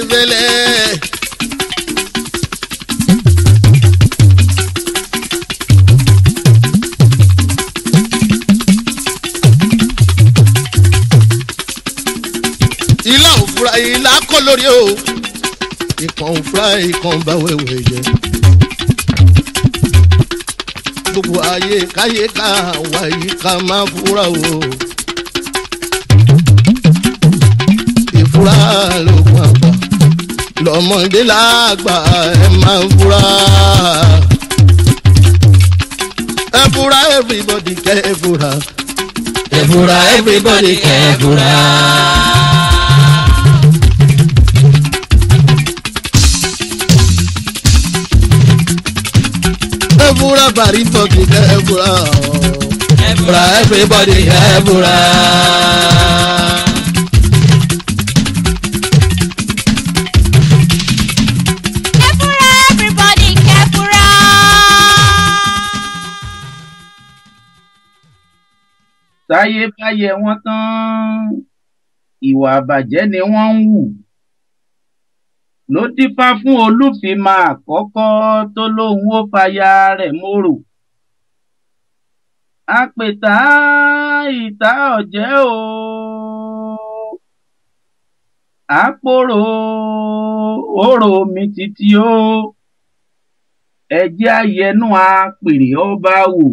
bẹ́lẹ̀. Ìlà òfurá ìlà kọ́ lórí o ìkan òfurá ìkan bá wẹ̀wẹ̀ jẹ. Gbogbo ayé káyé ká wá yìí ká máa fura o. Ìfura ló gbọ́n àgbà lọ́mọdé lágbà ẹ máa fura. Ẹ fura everybody kẹ́ ẹ fura. Ẹ fura everybody kẹ́ ẹ fura. Ebura bari fogi ebura. Ebura everybody ebura. Ebura everybody ebura. Táyé báyé wọn tán ìwà àbàjẹ́ ni wọ́n ń wù. Ló dífá fún Olúfìmà àkọ́kọ́ tó lóhun ó faya rẹ̀ mórò. Àpètà ìta ọ̀jẹ́ o. Àpòrò òrò mi títí o. Ẹjẹ́ ayẹnú apèrè ọba wò.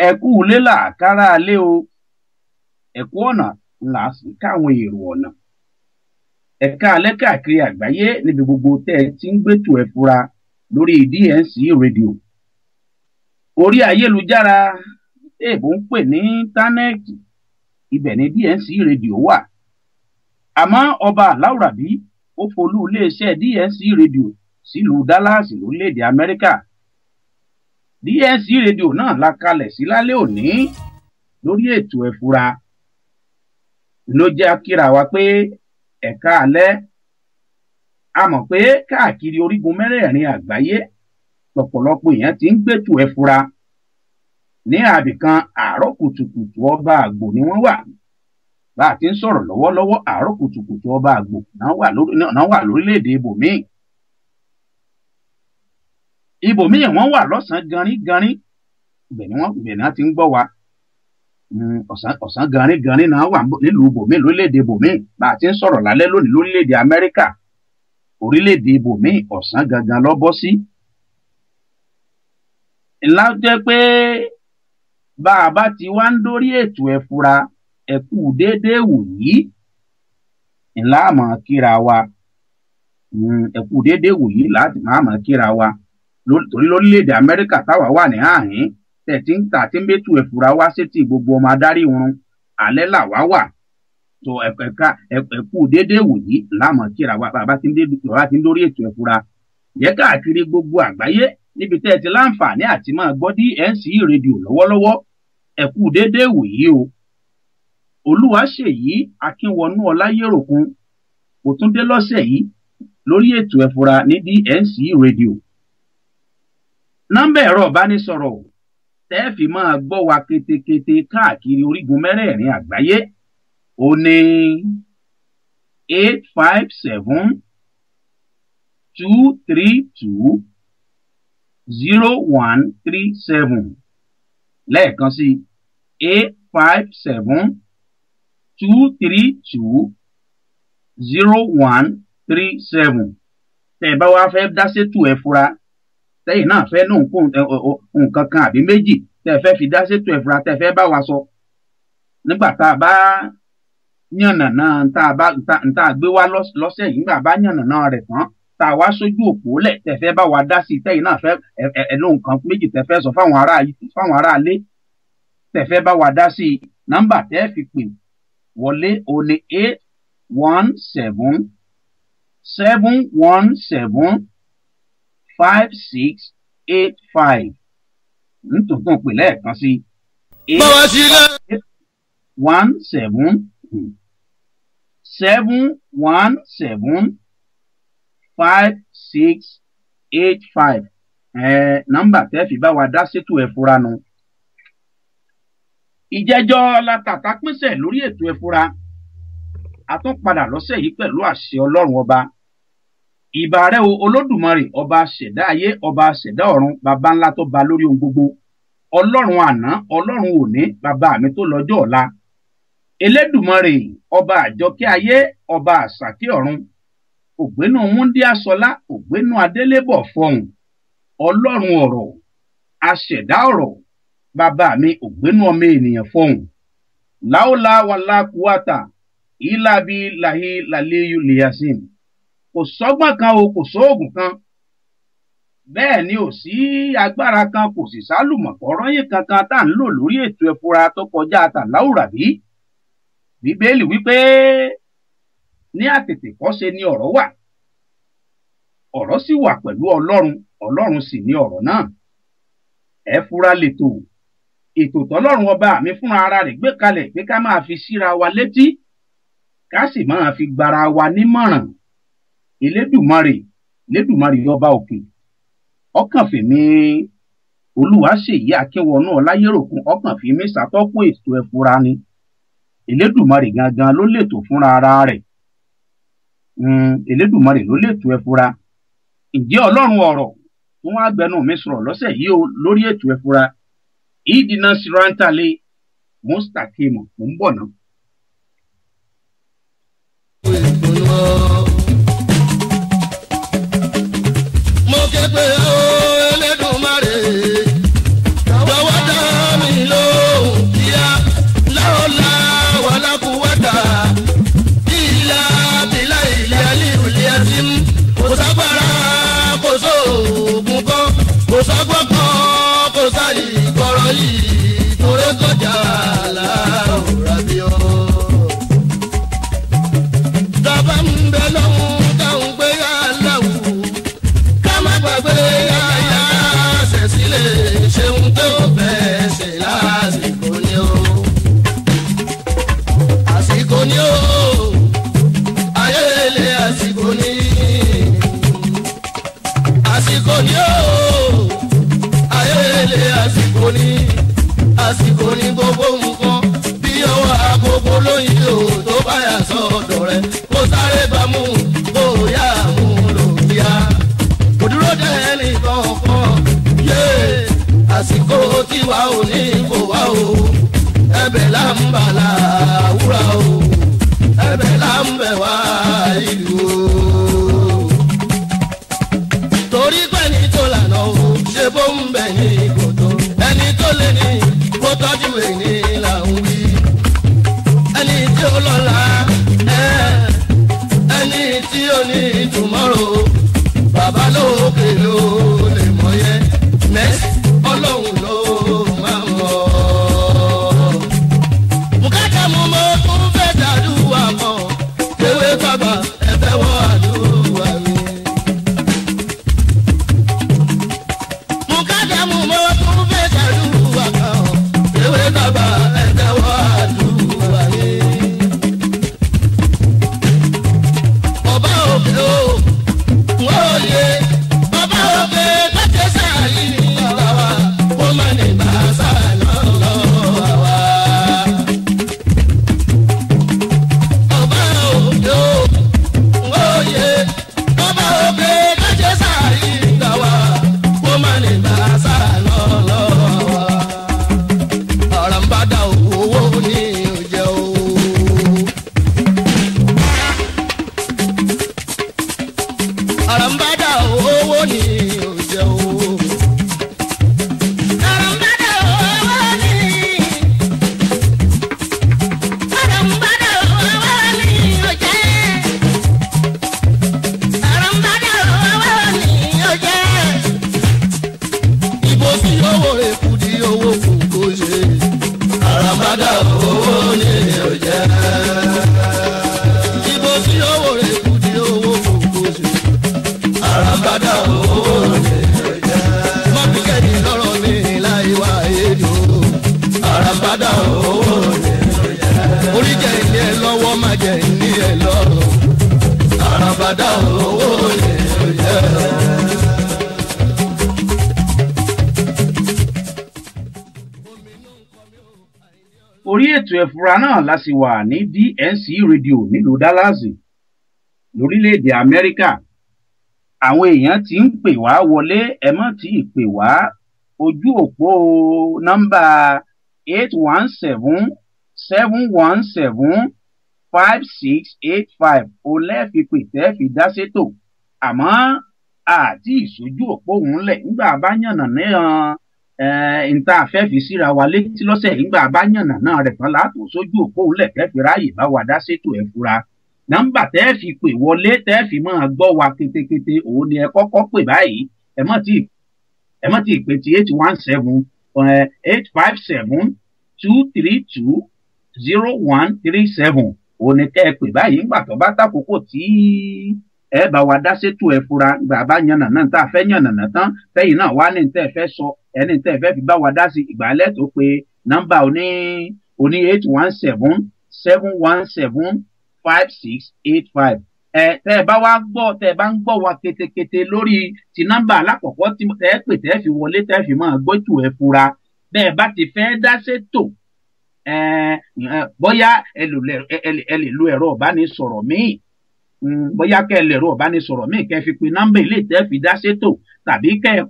Ẹ̀kú lélà kára lé o. Ẹ̀kú ọ̀nà ńlá sí káwọn èrò ọ̀nà. Ẹ̀ka alẹ́ káàkiri àgbáyé níbi gbogbo tẹ́ ẹ ti ń gbẹ́tò ẹ fura lórí DNC rédíò. Orí ayélujára èèbó ń pè ní íńtánẹ́ẹ̀tì ibẹ̀ ni DNC rédíò wà. Àmọ́ ọba Aláùrábí ó folú iléeṣẹ́ DNC rédíò sílùú Dallas lórílẹ̀‐èdè Amẹ́ríkà. DNC rédíò náà la kalẹ̀ sí lálẹ́ òní lórí ètò ẹ fura. Ló jẹ́ kíra wa pé ẹ̀ka alẹ́ a mọ̀ pé káàkiri orígun mẹ́rẹ̀ẹ̀rin àgbáyé lọ́pọ̀lọpọ̀ èèyàn ti ń gbẹ́tò ẹ fura. Ní àbìkan àárọ̀ kùtùkùtù ọba àgbò ni wọ́n wà. Bá a ti ń sọ̀rọ̀ lọ́wọ́lọ́wọ́ àárọ̀ kùtùkùtù ọba àgbò náà wà lórílẹ̀‐èdè ibòmíì. Ibòmíì wọ́n wà lọ́sàn-án ganríganrín ibẹ̀ náà ti ń gbọ́ wa. Ọ̀sán ganríganrín náà wà nílùú ibòmíì lórílẹ̀‐èdè ibòmíì. Bá a ti ń sọ̀rọ̀ lálẹ́ lónìí lórílẹ̀‐èdè Amẹ́ríkà orílẹ̀‐èdè ibòmíì ọ̀sán gangan ló bọ́ sí. Ńlá jẹ́ pé bá a bá ti wá ń dórí ètò ẹ fura ẹ kú déédéé wò yìí ńlá àmọ́ kíra wa ẹ kú déédéé wò yìí láti máa kíra wa torí lórílẹ̀‐èdè Amẹ́ríkà táwa wà ní àhín tẹ̀tí ń tà tí ń bẹ́tù ẹ fura wá sétí gbogbo ọmọ adarí wọn alẹ́ làwa wà tó ẹ kú déédéé wò yìí ńlá àmọ́ kíra wa bàbá ti ń dórí ètò ẹ fura yẹ káàkiri gbogbo àgbáyé níbi tẹ́ ẹ ti láǹfààní àti máa gbọ́ DNC rédíò lọ́wọ́lọ́wọ́ ẹ kú déédéé wò yìí o. Olúwaṣèyí Akínwọnú Ọláyéròkun kò tún dé lọ́sẹ̀ yìí lórí ètò ẹ fura ní DNC rédíò. Nọ́mbà ẹ̀rọ ìbánisọ̀rọ̀ tẹ́ fi máa gbọ́ wa ketekete káàkiri orígun mẹ́rẹ̀ẹ̀rin àgbáyé ó ní 857-232-0137 lẹ́ẹ̀kan sí 857-232-0137 tẹ́ bá wá fẹ́ dá sétò ẹ fura tẹ́yìn náà fẹ́ ní nǹkan kan àbí méjì tẹ́ fẹ́ fi dá sétò ẹ fura tẹ́ fẹ́ bá wa sọ nígbà tá a bá yànnàná tá a gbé wá lọ́sẹ̀ yìí nígbà bá yànnàná rẹ̀ tán tá a wá sójú òpó lẹ̀ tẹ́ fẹ́ bá wa dá sí tẹ́yìn náà fẹ́ ẹ̀lú nǹkan méjì tẹ́ fẹ́ sọ fáwọn aráalé tẹ́ fẹ́ bá wa dá sí nọ́mbà tẹ́ fi pè wọlé ó ní 817-717-5685 nítorí pè lẹ́ẹ̀kan sí 817-717-5685 nọ́mbà tẹ́ fi bá wa dá sétò ẹ fura nu. ìjẹ́jọ́ la tàtà pínṣẹ̀ lórí ètò ẹ̀fúra a tún padà lọ́sẹ̀ yìí pẹ̀lú àṣẹ ọlọ́run ọba ìbà rẹ̀ o olódùmarè ọba ṣẹ̀dá ayé ọba ṣẹ̀dá ọ̀run baba ńlá tó ba lórí ohun gbogbo ọlọ́run àná ọlọ́run òní baba mi tó lọ́jọ́ ọ̀la elédùmarè ọba àjọkẹ́ ayé ọba àṣàkẹ́ ọ̀run ògbénú múndíásọlá ògbénú adélébọ̀ fọhùn ọlọ́run ọ̀rọ̀ aṣẹ̀dá ọ̀rọ̀ bàbá mi ògbénú ọmọ ènìyàn fọhùn láòlá wàlá kúwàtà ìlàbí làhí làléyù lìyàsìn kò sọ́gbọ́n kan o kò sóògùn kan bẹ́ẹ̀ ni ò sí agbára kan kò sì sálùmọ̀kọ́rọ́ yìí kankan tá à ń lò lórí ètò ẹ̀fúra tó kọjá tàláùràbí bíbélì wípé ní àtètèkọ́ṣe ni ọ̀rọ̀ wà ọ̀rọ̀ sì wà pẹ̀lú ọlọ́run ọlọ́run sì ni ọ̀rọ̀ náà ẹ̀fúra lètò ètò tọ́lọ́run ọba mi fúnra ara rẹ̀ gbé kalẹ̀ pé ká máa fi síra wa létí ká sì máa fi gbara wa nímọ̀ràn elédùmarè ọba òkè ọkàn fèmí olúwaṣèyí akínwọnú ọláyéròkun ọkàn fèmí ṣàtọ́kùn ètò ẹ̀fúra ni elédùmarè gangan ló lètò fúnra ara rẹ̀ elédùmarè ló lètò ẹ̀fúra ǹjẹ́ ọlọ́run ọ̀rọ̀ tí wọ́n á gbẹnu mi sọ̀rọ̀ lọ́sẹ̀ yìí o lórí ètò ẹ̀fúra ìdínà sirantale mustakim ń bọ̀ náà. mo ké pé ó elédùmarè jọ̀wọ́ dá mi lóhùn kíá láòlá wàlá kúwàtà ìlà bílà ilé alíhùlé àti kò ságbára kò sóògùn kan kò sọ́gbọ́n kan kò sáyì kọ̀rọ̀ yìí torí kọjá láòrà bí ọ. dábàá ń bẹ lọ́hùn táwọn gbé yá láwù ká má gbàgbé yáyá ṣẹ̀sílẹ̀ ṣeun tó fẹ́ ṣe lásìkò ni ó. àsìkò ni ó ayélé àsìkò ni àsìkò ni ó ayélé àsìkò ni àsìkò ni gbogbo nǹkan bí ọwọ́ agogo lóyìn o tó bá yà sọ́dọ̀ rẹ̀ kó sáré bá mú kó yá mú lòdìá kò dúró dé ẹnì kankan yé àsìkò tiwa ò ní kó wá o ẹ̀bẹ̀ là ń bà láwùrà o ẹ̀bẹ̀ là ń bẹ̀ wá ìlú o torí pé ní tó lànà o ṣe bó ń bẹ̀ ní kòtò ẹni tó lé ní kó tọ́jú èyí là ń wí ẹni tí ó lọ́la ẹni tí ó ní tomorrow bàbá lókè ló lè mọ̀ yẹn next ọlọ́run ló máa mọ̀. bùkátà mú mọ́ tún fẹ́ dàdúrà kan ewé bàbá ẹ̀fẹ́ wọ àdúrà mi. bùkátà mú mọ́ tún fẹ́ dàdúrà kan ewé bàbá ẹ̀fẹ́ wọ àdúrà mi. ọba òkè o wọ́n yé ọba òkè lọ́jọ́ sáàyè nígbà wa kó má ní bàásà lọ́wọ́ wa. ọba òkè o wọ́n yé ọba òkè lọ́jọ́ sáàyè nígbà wa kó má ní bàásà lọ́wọ́ wa. ọ̀rọ̀ ń bá dà owó ní òjẹ́ o. Arambada owó ni òjẹ́ o. Arambada owó ni. Arambada owó ni òjẹ́. Arambada owó ni òjẹ́. Ibo sí owó rẹ̀ kù di owó kù kó ṣe. Arambada owó ni òjẹ́. Ibo sí owó rẹ̀ kù di owó kù kó ṣe. Arambada owó ni òjẹ́. Mọ́bíkẹ́ni lọ́rọ̀ mi láì wá èdè o. Arambada owó ni òjẹ́. Orí jẹ́ ìní ẹ lọ́wọ́ má jẹ́ ìní ẹ lọ́rọ̀. Arambada owó ni òjẹ́. ètò ẹ̀fúra náà la sì wà ní DNC rédíò nílùú Dallas lórílẹ̀‐èdè Amẹ́ríkà. Àwọn èèyàn ti ń pè wá wọlé, ẹ má tí ì pè wá. Ojú òpó nọ́mbà 817-717-5685 ó lẹ́ẹ̀fi pè tẹ́ fi dá sétò. Àmọ́ àti ìṣojú òpó òun lẹ̀ nígbà bá yànnà náà ìta fẹ́ fi síra wa létí lọ́sẹ̀ nígbà bá yànnà náà rẹ̀ tán látò sójú òpó òun lẹ̀ fẹ́ fi ráàyè bá wa dá sétò ẹ̀fúra. Nọ́mbà tẹ́ fi pè wọlé tẹ́ fi máa gbọ́ wa kétékété òun ni ẹ kọ́kọ́ pè báyìí. Ẹ má tí ì pè ti 817-857-232-0137 òun ni kẹ́ ẹ pè báyìí nígbà tó bá tàkókò tí ẹ bá wa dá sétò ẹ̀fúra ìgbà bá yànnà náà tá a fẹ́ yànnà náà tán tẹ́yìn náà wá ní tẹ́ ẹ fẹ́ sọ ẹni tẹ́ ẹ fẹ́ fi bá wa dá sí ìgbàlẹ̀ tó pé nọ́mbà oní 817-717-5685. Tẹ́ ẹ bá wá gbọ́ tẹ́ ẹ bá ń gbọ́ wa kétékété lórí ti nọ́mbà alákọ̀ọ́kọ́ tí tẹ́ ẹ pè tẹ́ ẹ fi wọlé tẹ́ ẹ fi máa gbójú ẹ̀fúra bẹ́ẹ̀ bá ti fẹ́ dá sétò bóyá ẹ lè lo ẹ̀rọ ìbánisọ̀rọ̀ míì bóyá kẹ́ ẹ lè ẹ̀rọ ìbánisọ̀rọ̀ míì kẹ́ ẹ fi pe nọ́mbà ilé tẹ́ ẹ fi dá sétò tàbí kẹ́ ẹ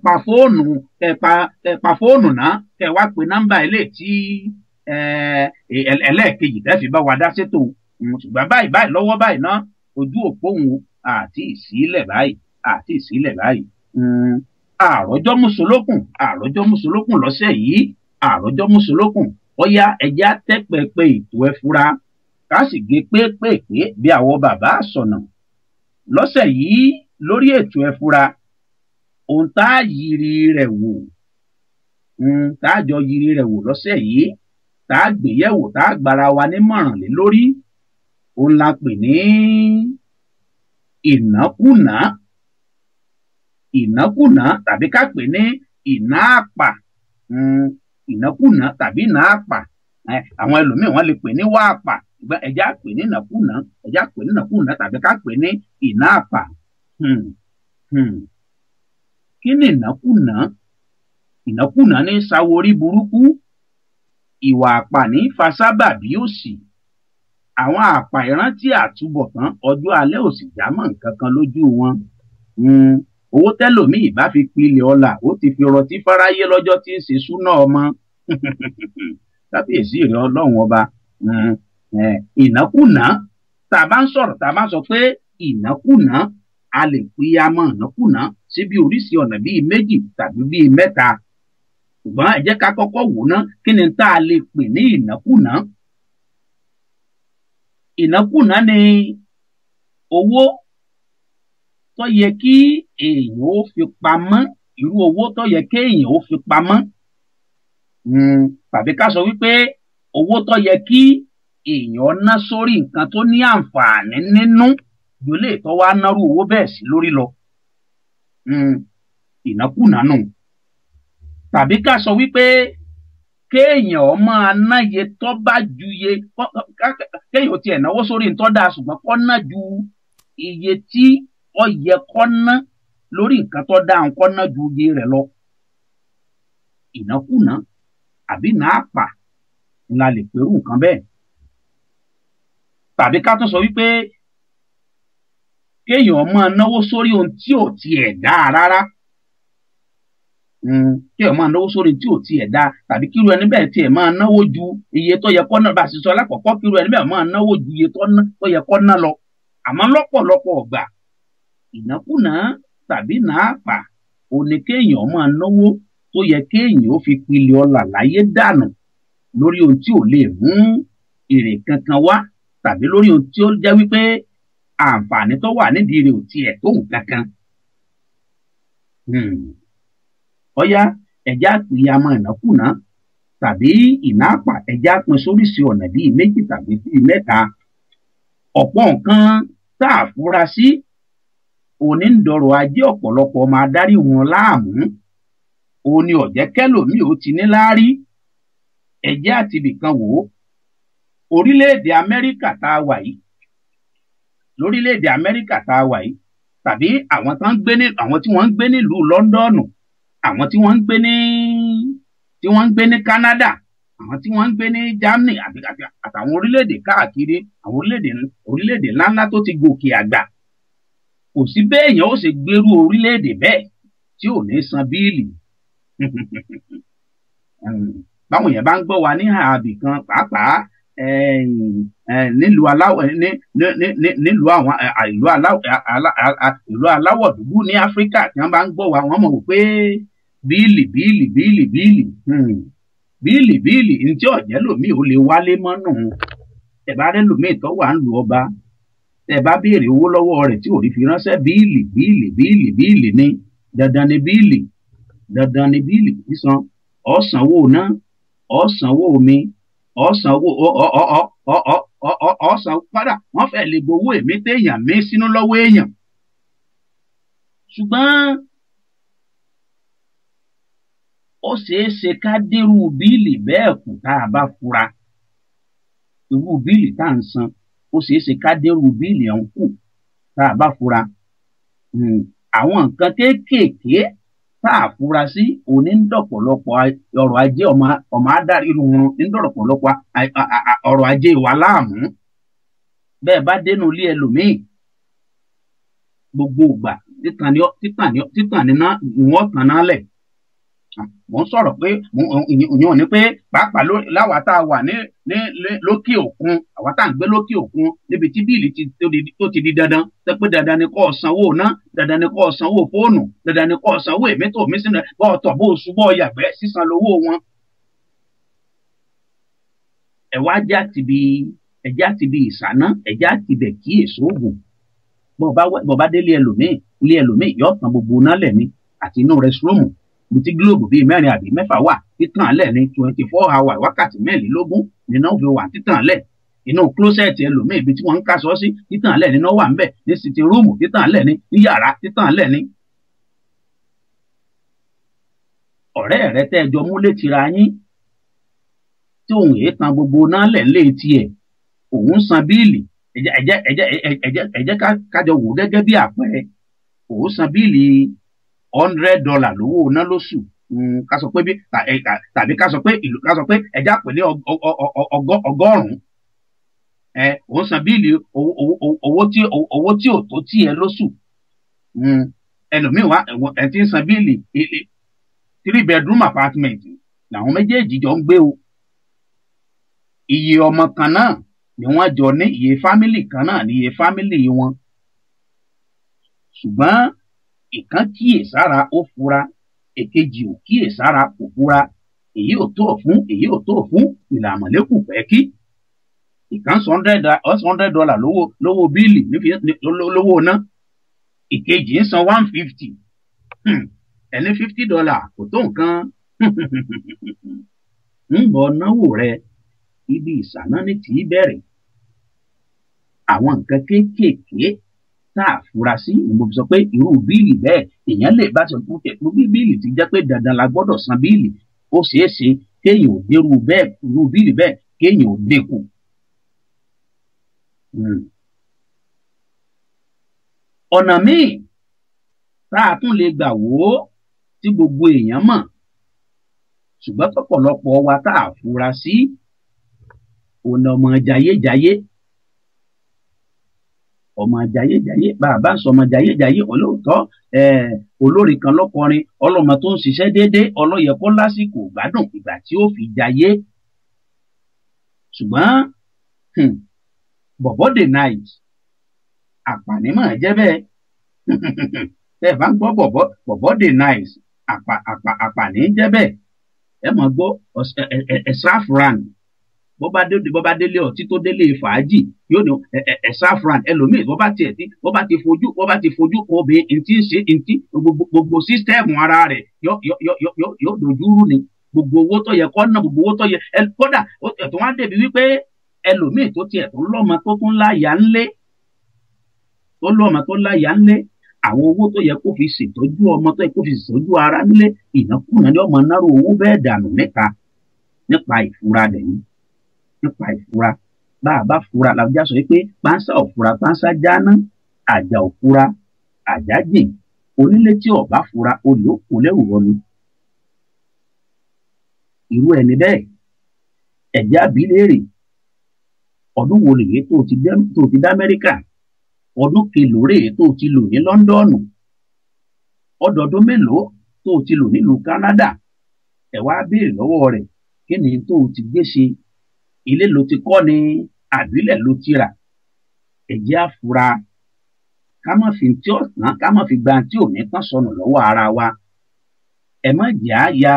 pa fóònù náà kẹ́ ẹ wá pe nọ́mbà ilé tí ẹlẹ́ẹ̀kejì tẹ́ ẹ fi bá wa dá sétò. Ṣùgbọ́n báyìí lọ́wọ́ báyìí náà ojú òpó òun àti ìsílẹ̀ báyìí. Àròjọ́ mùsùlùkùn lọ́sẹ̀ yìí àròjọ́ mùsùlùkùn ọ̀yá ẹja tẹ́pẹ̀pẹ̀ ètò ẹ̀fúra ká sì gé pépèpé bí àwọn bàbá àsọ̀nà. Lọ́sẹ̀ yìí lórí ètò ẹ̀fúra ohun tá a yiri rẹ̀ wò tá a jọ yiri rẹ̀ wò lọ́sẹ̀ yìí tá a gbéyẹ̀wò tá a gbára wa nímọ̀ràn lé lórí òun la pè ní ìnákùná tàbí ká pè ní ìná àpà. Ìnákùná tàbí ìná àpà àwọn ẹlòmíì wọ́n lè pè ní wá àpà ṣùgbọ́n ẹja pè ní ìnákùná tàbí ká pè ní ìná àpà. Kí ni ìnákùná? Ìnákùná ní sáwórí burúkú, ìwà àpà ní fasábàbí òsì. Àwọn àpà ìrántí àtúbọ̀tán ọjọ́ alẹ́ ò sì jámọ́ nǹkan kan lójú wọn. Owó tẹ́lòmíì bá fi pilẹ̀ ọlà ó ti fi rọtí fáráyé lọ́jọ́ tí ń ṣe súná ọmọ. Kábíyèsí rẹ̀ Ọlọ́run ọba. Ìnákùná tá a bá ń sọ̀rọ̀ tá a bá sọ pé ìnákùná a lè pínyàmọ́ ìnákùná sí bí oríṣi ọ̀nà bíi méjì tàbí bíi mẹ́ta. Ṣùgbọ́n ẹ jẹ́ ká kọ́kọ́ wò ná kí ni tá a lè pè ní ìnákùná. Ìnákùná ni owó tó yẹ kí èèyàn ó fi pamọ́, irú owó tó yẹ kí èèyàn ó fi pamọ́. Tàbí ká sọ wípé owó tó yẹ kí èèyàn ná sórí nǹkan tó ní àǹfààní nínú yóò lè tó wá nárú owó bẹ́ẹ̀ sí lórí lọ. Ìnákùná nù. Tàbí ká sọ wípé kéèyàn máa ná iye tó bá ju iye kéèyàn tiẹ̀ náwó sórí nǹkan dáa ṣùgbọ́n kó ná ju iye tí ó yẹ kó ná lórí nǹkan tó dáa kó ná ju iye rẹ̀ lọ. Ìnákùná àbí nàápà la lè pẹ̀rù nǹkan bẹ́ẹ̀. Tàbí ká tún sọ wípé kéèyàn máa náwó sórí ohun tí ò tiẹ̀ dáa rárá. Kéèyàn máa náwó sórí tí ò tiẹ̀ dáa tàbí kíru ẹni bẹ́ẹ̀ tiẹ̀ máa náwó ju iye tó yẹ kó ná bá a sì sọ lákọ̀ọ́kọ́ kíru ẹni bẹ́ẹ̀ máa náwó ju iye tó yẹ kó ná lọ. Àmọ́ lọ́pọ̀lọpọ̀ ọ̀gbà ìnákùná tàbí nàápà ò ní kéèyàn máa náwó tó yẹ kéèyàn ó fi pilẹ̀ ọlà láyé dànù lórí ohun tí ò lè mú èrè kankan wá tàbí lórí ohun tí ó jẹ́ wípé àǹfààní tó wà nídìí rẹ̀ ò tiẹ̀ tó nǹkan kan. Ọ̀yá ẹja àpèyàmọ́ ìnákùná tàbí ìnáàpà ẹja pín sóríṣi ọ̀nà bíi méjì tàbí bíi mẹ́ta. Ọ̀pọ̀ nǹkan tá a fura sí òní ń dọrọ̀ ajé ọ̀pọ̀lọpọ̀ ọmọ adarí wọn láàmú. Òní ọ̀jẹ́ kẹ́lòmíì ó ti ní láárí. Ẹjẹ́ àti ibìkan wò ó. Orílẹ̀-èdè Amẹ́ríkà tá a wà yìí. Lórílẹ̀-èdè Amẹ́ríkà tá a wà yìí. Tàbí àwọn tí wọ́n ń gbé nílùú Lọ́ńdọ̀nù. Àwọn tí wọ́n ń gbé ní Canada. àwọn tí wọ́n ń gbé ní Germany àtàwọn orílẹ̀-èdè káàkiri àwọn orílẹ̀-èdè ńláńlá tó ti gòkè àgbà kò sí béèyàn ó ṣe gbèrú orílẹ̀-èdè bẹ́ẹ̀ tí ò ní san bíìlì báwọn yẹn bá ń gbọ́ wa ní ààbì kan pàápàá nílùú aláwọ̀ dúdú ní Áfíríkà tí wọ́n bá ń gbọ́ wa wọ́n mọ̀ pé bíìlì ní tí ọ̀jẹ́ lòmíì ò lè wálé mọ́nù ẹ̀ bá rẹ́ lòmíì tó wà ń lu ọba ẹ̀ bá béèrè owó lọ́wọ́ rẹ̀ tí ò rí fi ránṣẹ́ bíìlì ní dandan ni bíìlì sísan ọ̀sánwó náà ọ̀sánwó omi ọ̀sánwó ọ̀sán padà wọ́n fẹ́ lè gbowó èmi téèyàn mí sínú lọ́wọ́ èèyàn ṣùgbọ́n ó ṣeé ṣe ká dérú bíìlì bẹ́ẹ̀ kù tá a bá fura irú bíìlì tá à ń san ó ṣeé ṣe ká dérú bíìlì ọ̀hún kù tá a bá fura àwọn nǹkan kéékèèké tá a fura sí òní ń dọ̀pọ̀lọpọ̀ ọrọ̀ ajé ọmọ adarí irun ń dọ̀pọ̀lọpọ̀ ọrọ̀ ajé wa láàmú bẹ́ẹ̀ bá dénú ilé ẹlòmíì gbogbo ìgbà títàn níná wọ́n tàn náà lẹ̀ mo ń sọ̀rọ̀ pé ìyẹn ò ní pé pàápàá láwa tá a wà ní lókè òkun àwa tá à ń gbé lókè òkun níbi tí bíìlì tó ti di dandan tẹ́ pé dandan ni kó o sanwó ná dandan ni kó o sanwó fóònù dandan ni kó o sanwó èmi tó mi sínú bọ́ ọ̀tọ̀ bó o ṣubọ́ yàgbẹ́ sísan lówó wọn. ẹ̀wá ẹja ti bi ìsáná ẹja ti bẹ̀ kí èso ògùn bọ́ bá délé ẹlòmíì yóò tàn gbogbo náà lẹ̀ ní àti inú rẹ́sítọ́ọ̀mù tí gílóòbù bíi 4 àbí 6 wà títàn lẹ̀ ní 24 hours wákàtí 24 nínú òfin wà títàn lẹ̀ inú closet ẹlòmíì ibi tí wọ́n ń kásọ sí títàn lẹ̀ nínú wà ń bẹ̀ ní sitting room títàn lẹ̀ ní yàrá títàn lẹ̀ ní. ọ̀rẹ́ rẹ tẹ́ ẹjọ́ múlé tira yín tí òun èé tan gbogbo náà lẹ̀ lé tiẹ̀ òun san bíìlì ẹ̀jẹ̀ kájọ wò gẹ́gẹ́ bí àpẹẹrẹ òun san bíìlì $100 lówó ná lóṣù ká sọ pé tàbí ká sọ pé ẹja pè ní 100 òun san bíìlì owó tí ò tó tí ẹ lóṣù ẹlòmíì wá ẹ ti ń san bíìlì 3 bedroom apartment làwọn méjèèjì jọ ń gbé o iye ọmọ kan náà ni wọ́n jọ ní iye fámìlì kan náà ní iye fámìlì wọn ṣùgbọ́n ìkan kíyèsára ó fura èkejì ò kíyèsára kò fura èyí ò tó fún ìlàmọ̀lẹ́kùn fẹ́ kí ìkan $100 lówó bíìlì lówó ná ìkejì ń san 150 ẹni $50 kò tó nǹkan ń bọ̀ náwó rẹ ibi ìsáná ní tì í bẹ̀rẹ̀ àwọn nǹkan kéékèèké tá a fura sí mo sọ pé irú bíìlì bẹ́ẹ̀ èèyàn lè bá sọ fún kẹ̀kọ́ bí bíìlì ti jẹ́ pé dandan la gbọ́dọ̀ san bíìlì ó ṣeé ṣe kéèyàn ò dérú bẹ́ẹ̀ irú bíìlì bẹ́ẹ̀ kéèyàn ò dínkù. ọ̀nà míì tá a tún lè gbà wò ó tí gbogbo èèyàn mọ̀ ṣùgbọ́n tọ́pọ̀lọpọ̀ wa tá a fura sí ọ̀nà ọmọ jayéjayé ọmọ jayéjayé bàbá ń sọ ọmọ jayéjayé olóòótọ́ olórin kan lọ́kọrin ọlọ́mọ tó ń ṣiṣẹ́ déédéé ọlọ́yẹ kó lásìkò gbádùn ìgbà tí ó fi jayé ṣùgbọ́n bọ̀bọ́ the night àpàní mà jẹ́ bẹ́ẹ̀ tẹ́ ẹ bá ń gbọ́ bọ̀bọ́ the night àpàní jẹ́ bẹ́ẹ̀ ẹ mọ̀ gbọ́ saffron bó bá délé ọtí tó délé fàájì yóò ní saffron ẹlòmíì bó bá ti fojú kan obìnrin ntí ń ṣe ntí gbogbo sísítẹ́ẹ̀mù ara rẹ̀ yóò dojú rú ni gbogbo owó tó yẹ kọ́ ná gbogbo owó tó yẹ kódà ẹ̀tọ́ wá débi wípé ẹlòmíì tó tiẹ̀ tó lọ́mọ tó tún láyà ńlé àwọn owó tó yẹ kó fi ṣètọ́jú ọmọ tó yẹ kó fi ṣètọ́jú ara ńlé ìnákúnà ni ọmọ náírà owó bẹ́ẹ̀ dànù nípa ìfura lẹ́yìn nípa ìfura bá a bá fura làbújá sọ pé pánsá òfura pánsá jáná àjà òfura àjà jìn onílé tí ọba fura olè òkú lẹ́rù wọnú irú ẹni bẹ́ẹ̀ ẹ̀jẹ̀ àbílẹ̀rẹ̀ ọdún wo rèé tó ti dá Amẹ́ríkà, ọdún kelòó rèé tó ti lò ní Lọ́ńdọ̀nù, ọdọọdún mélòó tó ti lò nílùú Canada. ẹ wá béèrè lọ́wọ́ rẹ̀ kí ni tó ti gbé ṣe, ilé ló ti kọ́ ni àbílẹ̀ ló ti rà. ẹ̀jẹ̀ àfura ká má fi tí ọ̀sán ká má fi gba tí ò ní tán sọnù lọ́wọ́ ara wa. ẹ má jẹ́ àyà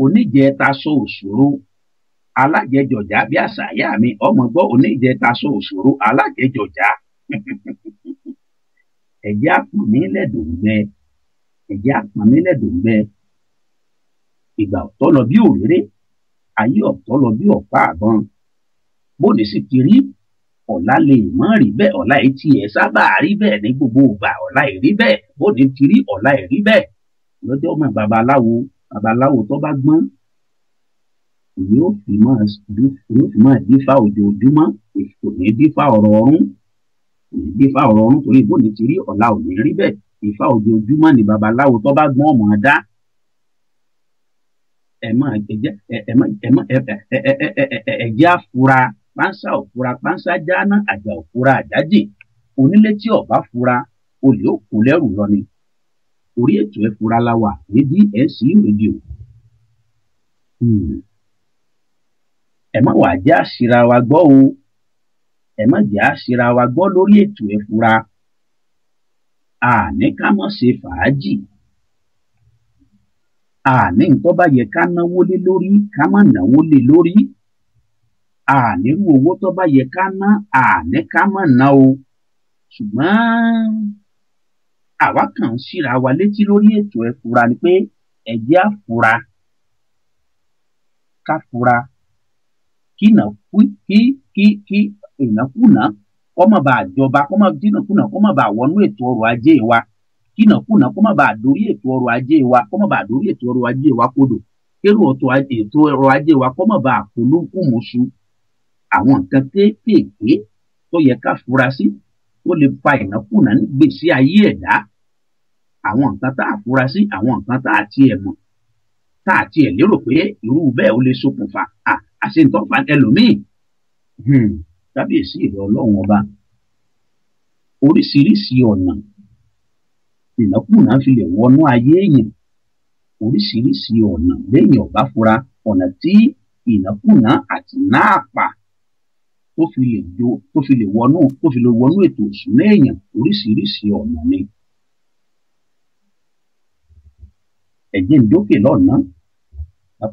oníjẹtaṣọ òṣòro alájẹjọjà bí àṣà ìyá mi ọmọ gbọ́ oníjẹtaṣọ òṣòro alájẹjọjà. ẹ̀jẹ̀ àpọ̀nmílẹ̀dòǹgbẹ, ẹ̀jẹ̀ àpọ̀nmílẹ̀dòǹgbẹ. ìgbà ọ̀tọ̀ lọ bí òréré, ayé ọ̀tọ̀ lọ bí ọ̀pá àbọn. bóde sì ti rí ọ̀la lè mọ́ rí bẹ́ẹ̀, ọ̀la yìí tiẹ̀ sábà rí bẹ́ẹ̀ ní gbogbo ìgbà, ọ̀la yìí rí bẹ́ẹ̀, bóde ti rí ọ̀la yìí rí bẹ́ẹ̀. lọ́jọ́ ọmọ babaláwo tó bá gbọ́n yóò fi máa dífá ojoojúmọ́, kò ní dífá ọ̀rọ̀ ọ̀run, kò ní dífá ọ̀rọ̀ ọ̀run torí bóde ti rí ọ̀la ò ní rí bẹ́ẹ̀. ìfá ojoojúmọ́ ni babaláwo tó bá gbọ́n ọmọ dá. ẹ̀jẹ̀ àfura pánsá òfura pánsá jáná, àjà òfura àjájì. onílé tí ọba fura olè ó kó lẹ́rù lọ ni. orí ètò ẹ fura la wà ní DSC rédíò. ẹ má wàá jẹ́ àṣírà wa gbọ́ o, ẹ má jẹ́ àṣírà wa gbọ́ lórí ètò ẹ fura. àní ká má ṣe fàájì, àní nǹkan bá yẹ ká náwó lé lórí ká má náwó lé lórí, ànírú owó tó bá yẹ ká ná àní ká má ná o. ṣùgbọ́n àwa kàn ń ṣíra wa létí lórí ètò ẹ fura ni pé ẹ̀jẹ̀ àfura ká fura kí ìnákúnà kọ́ má bàa jọba, dínàkúnà kọ́ má bàa wọnú ètò ọrọ̀ ajé wa, kí ìnákúnà kọ́ má bàa dórí ètò ọrọ̀ ajé wa, kọ́ má bàa dórí ètò ọrọ̀ ajé wa kodò, kérò ètò ọrọ̀ ajé wa kọ́ má bàa polúkúmuṣu. àwọn nǹkan kéékèèké tó yẹ ká fura sí tó lè fa ìnákúnà nígbèsí ayé ẹ̀dá. àwọn nǹkan tá a fura sí, àwọn nǹkan tá a tiẹ̀ mọ̀, tá a tiẹ̀ lérò pé irú bẹ́ẹ̀ ó lè ṣokùnfà àṣetọ́fà ẹlòmíì. kábíyèsí ìrẹ̀ ọlọ́run ọba, oríṣiríṣi ọ̀nà ìnákúnà fi lè wọnú ayé èèyàn, oríṣiríṣi ọ̀nà lẹ́yìn ọ̀bá fura, ọ̀nà tí ìnákúnà àti náàpà tó fi lè wọnú ètò ìṣúná èèyàn, oríṣiríṣi ọ̀nà ni. ẹ̀jẹ̀ ń dókè lọ́nà ká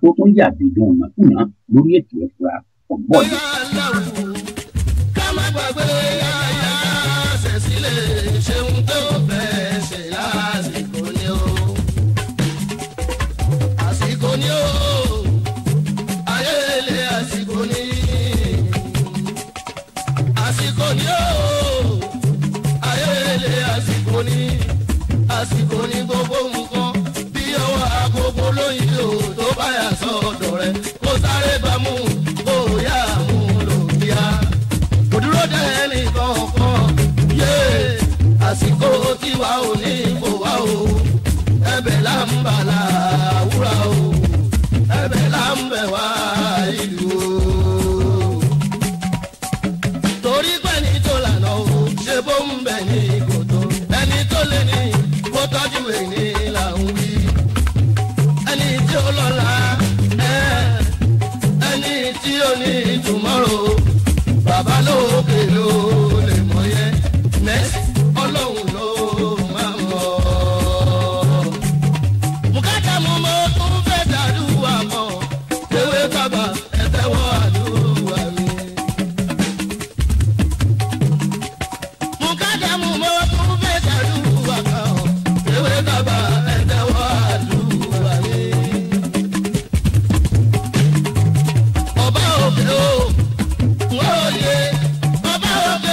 tó tún yàbí dùn ìnákúnà lórí ètò ẹ̀fura ọ̀gbọ́n. ká má gbàgbé yáyá ṣẹ̀sílẹ̀ ṣeun tó fẹ́ ṣe lásìkò ni ó. àsìkò ni ó, ayé ilé àsìkò ni. àsìkò ni ó, ayé ilé àsìkò ni. àsìkò ni gbogbo nǹkan bí ọwọ́ agogo lóyìn o tó bá yà sọ́dọ̀ rẹ̀ kó sáré bá mú kó yá mú lòdìá. kò dúró dé ẹnìkan kan yé àsìkò tiwa ò ní kó wá o. ẹ̀bẹ̀ là ń bà láwùrà o, ẹ̀bẹ̀ là ń bẹ̀ wá ìlú o. torí pé ní tó lànà o ṣe bó ń bẹ̀ ní kòtò, ẹni tó lé ní kó tọ́jú èní là ń wí. ẹni tí ó lọ́la ẹni tí ó ní tomorrow, bàbá lókè ló lè mọ̀ yẹn, next ọlọ́run ló máa mọ̀. bùkátà mo tún fẹ́ dàdúrà mọ́, ewé bàbá ẹ tẹ́wọ́ àdúrà mi. bùkátà mo tún fẹ́ dàdúrà kan, ewé bàbá ẹ tẹ́wọ́ àdúrà mi. ọba òkè o wọ́n yé ọba òkè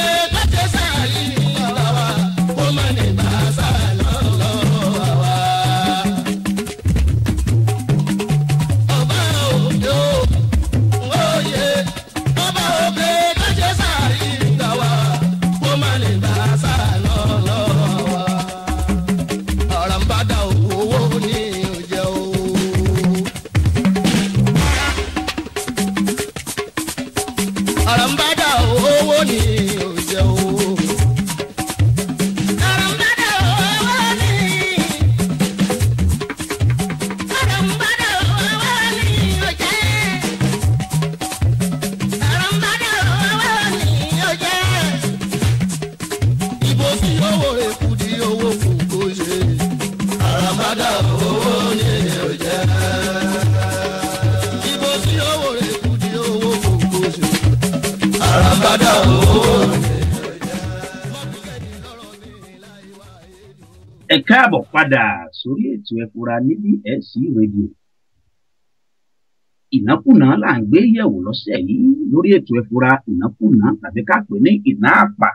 ẹ káàbọ̀ padà sórí ètò ẹ fura ní BSC rédíò. ìnákùná là ń gbé yẹ̀wò lọ́sẹ̀ yìí lórí ètò ẹ fura. ìnákùná tàbí ká pè ní ìná àpà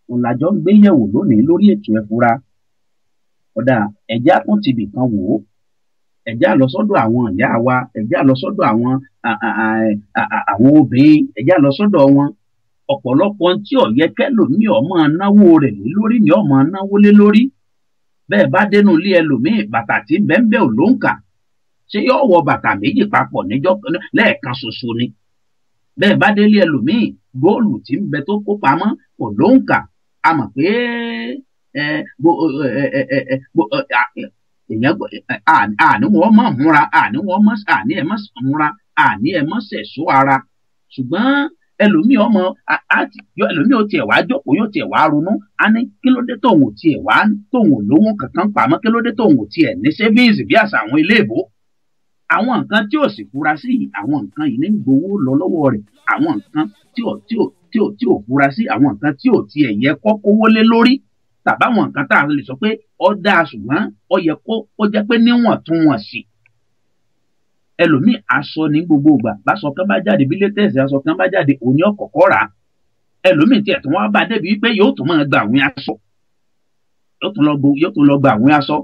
òun làjọ ń gbé yẹ̀wò lónìí lórí ètò ẹ fura. ọ̀dà ẹ̀já tún ti bì kan wò ó, ẹ̀já lọ sọ́dọ̀ àwọn ìyá wa, ẹ̀já lọ sọ́dọ̀ àwọn obìnrin, ẹ̀já lọ sọ́dọ̀ wọn. ọ̀pọ̀lọpọ̀ tí ó yẹ kẹ́lòmíì ó máa náwó rẹ̀ lé lórí ni ó máa náwó lé lórí. bẹ́ẹ̀ bá dénú ilé ẹlòmíì bàtà tí bẹ́ẹ̀ ò ló ń kà, ṣé yóò wọ bàtà méjì papọ̀ níjọ́ lẹ́ẹ̀kan ṣoṣo ni? bẹ́ẹ̀ bá délé ẹlòmíì góòlù tí ń bẹ tó kó pamọ́ kò ló ń kà. a mọ̀ pé àní wọ́n mọ̀ múra, àní ẹ̀ mọ̀ múra, àní ẹ̀ mọ̀ ṣẹ̀ṣọ́ ara. ṣùgbọ́n ẹlòmíì ẹlòmíì ò tiẹ̀ wá jókòó, yóò tiẹ̀ wá ronú. a ní kí ló dé tóun ò tiẹ̀ wá tóun ò lówó kankan pamọ́, kí ló dé tóun ò tiẹ̀ ní savings bí àṣà àwọn iléèbó. àwọn nǹkan tí ò sì fura sí, àwọn nǹkan yìí ní gbowó lọ lọ́wọ́ rẹ̀. àwọn nǹkan tí ò fura sí, àwọn nǹkan tí ò tiẹ̀ yẹ kó kówó lé lórí, tàbáwọn nǹkan tá a lè sọ pé ó dáa ṣùgbọ́n ó yẹ kó jẹ́ pé níwọ̀ntúnwọ̀nsì. ẹlòmíì aṣọ ní gbogbo ìgbà, báṣọ kan bá jáde, bí létẹ̀sì aṣọ kan bá jáde, òní ọ̀kọ̀ọ̀kọ̀ rà á. ẹlòmíì tiẹ̀ tí wọ́n bá débi wípé yóò tún máa gba àwìn aṣọ, yóò tún lọ gba àwìn aṣọ,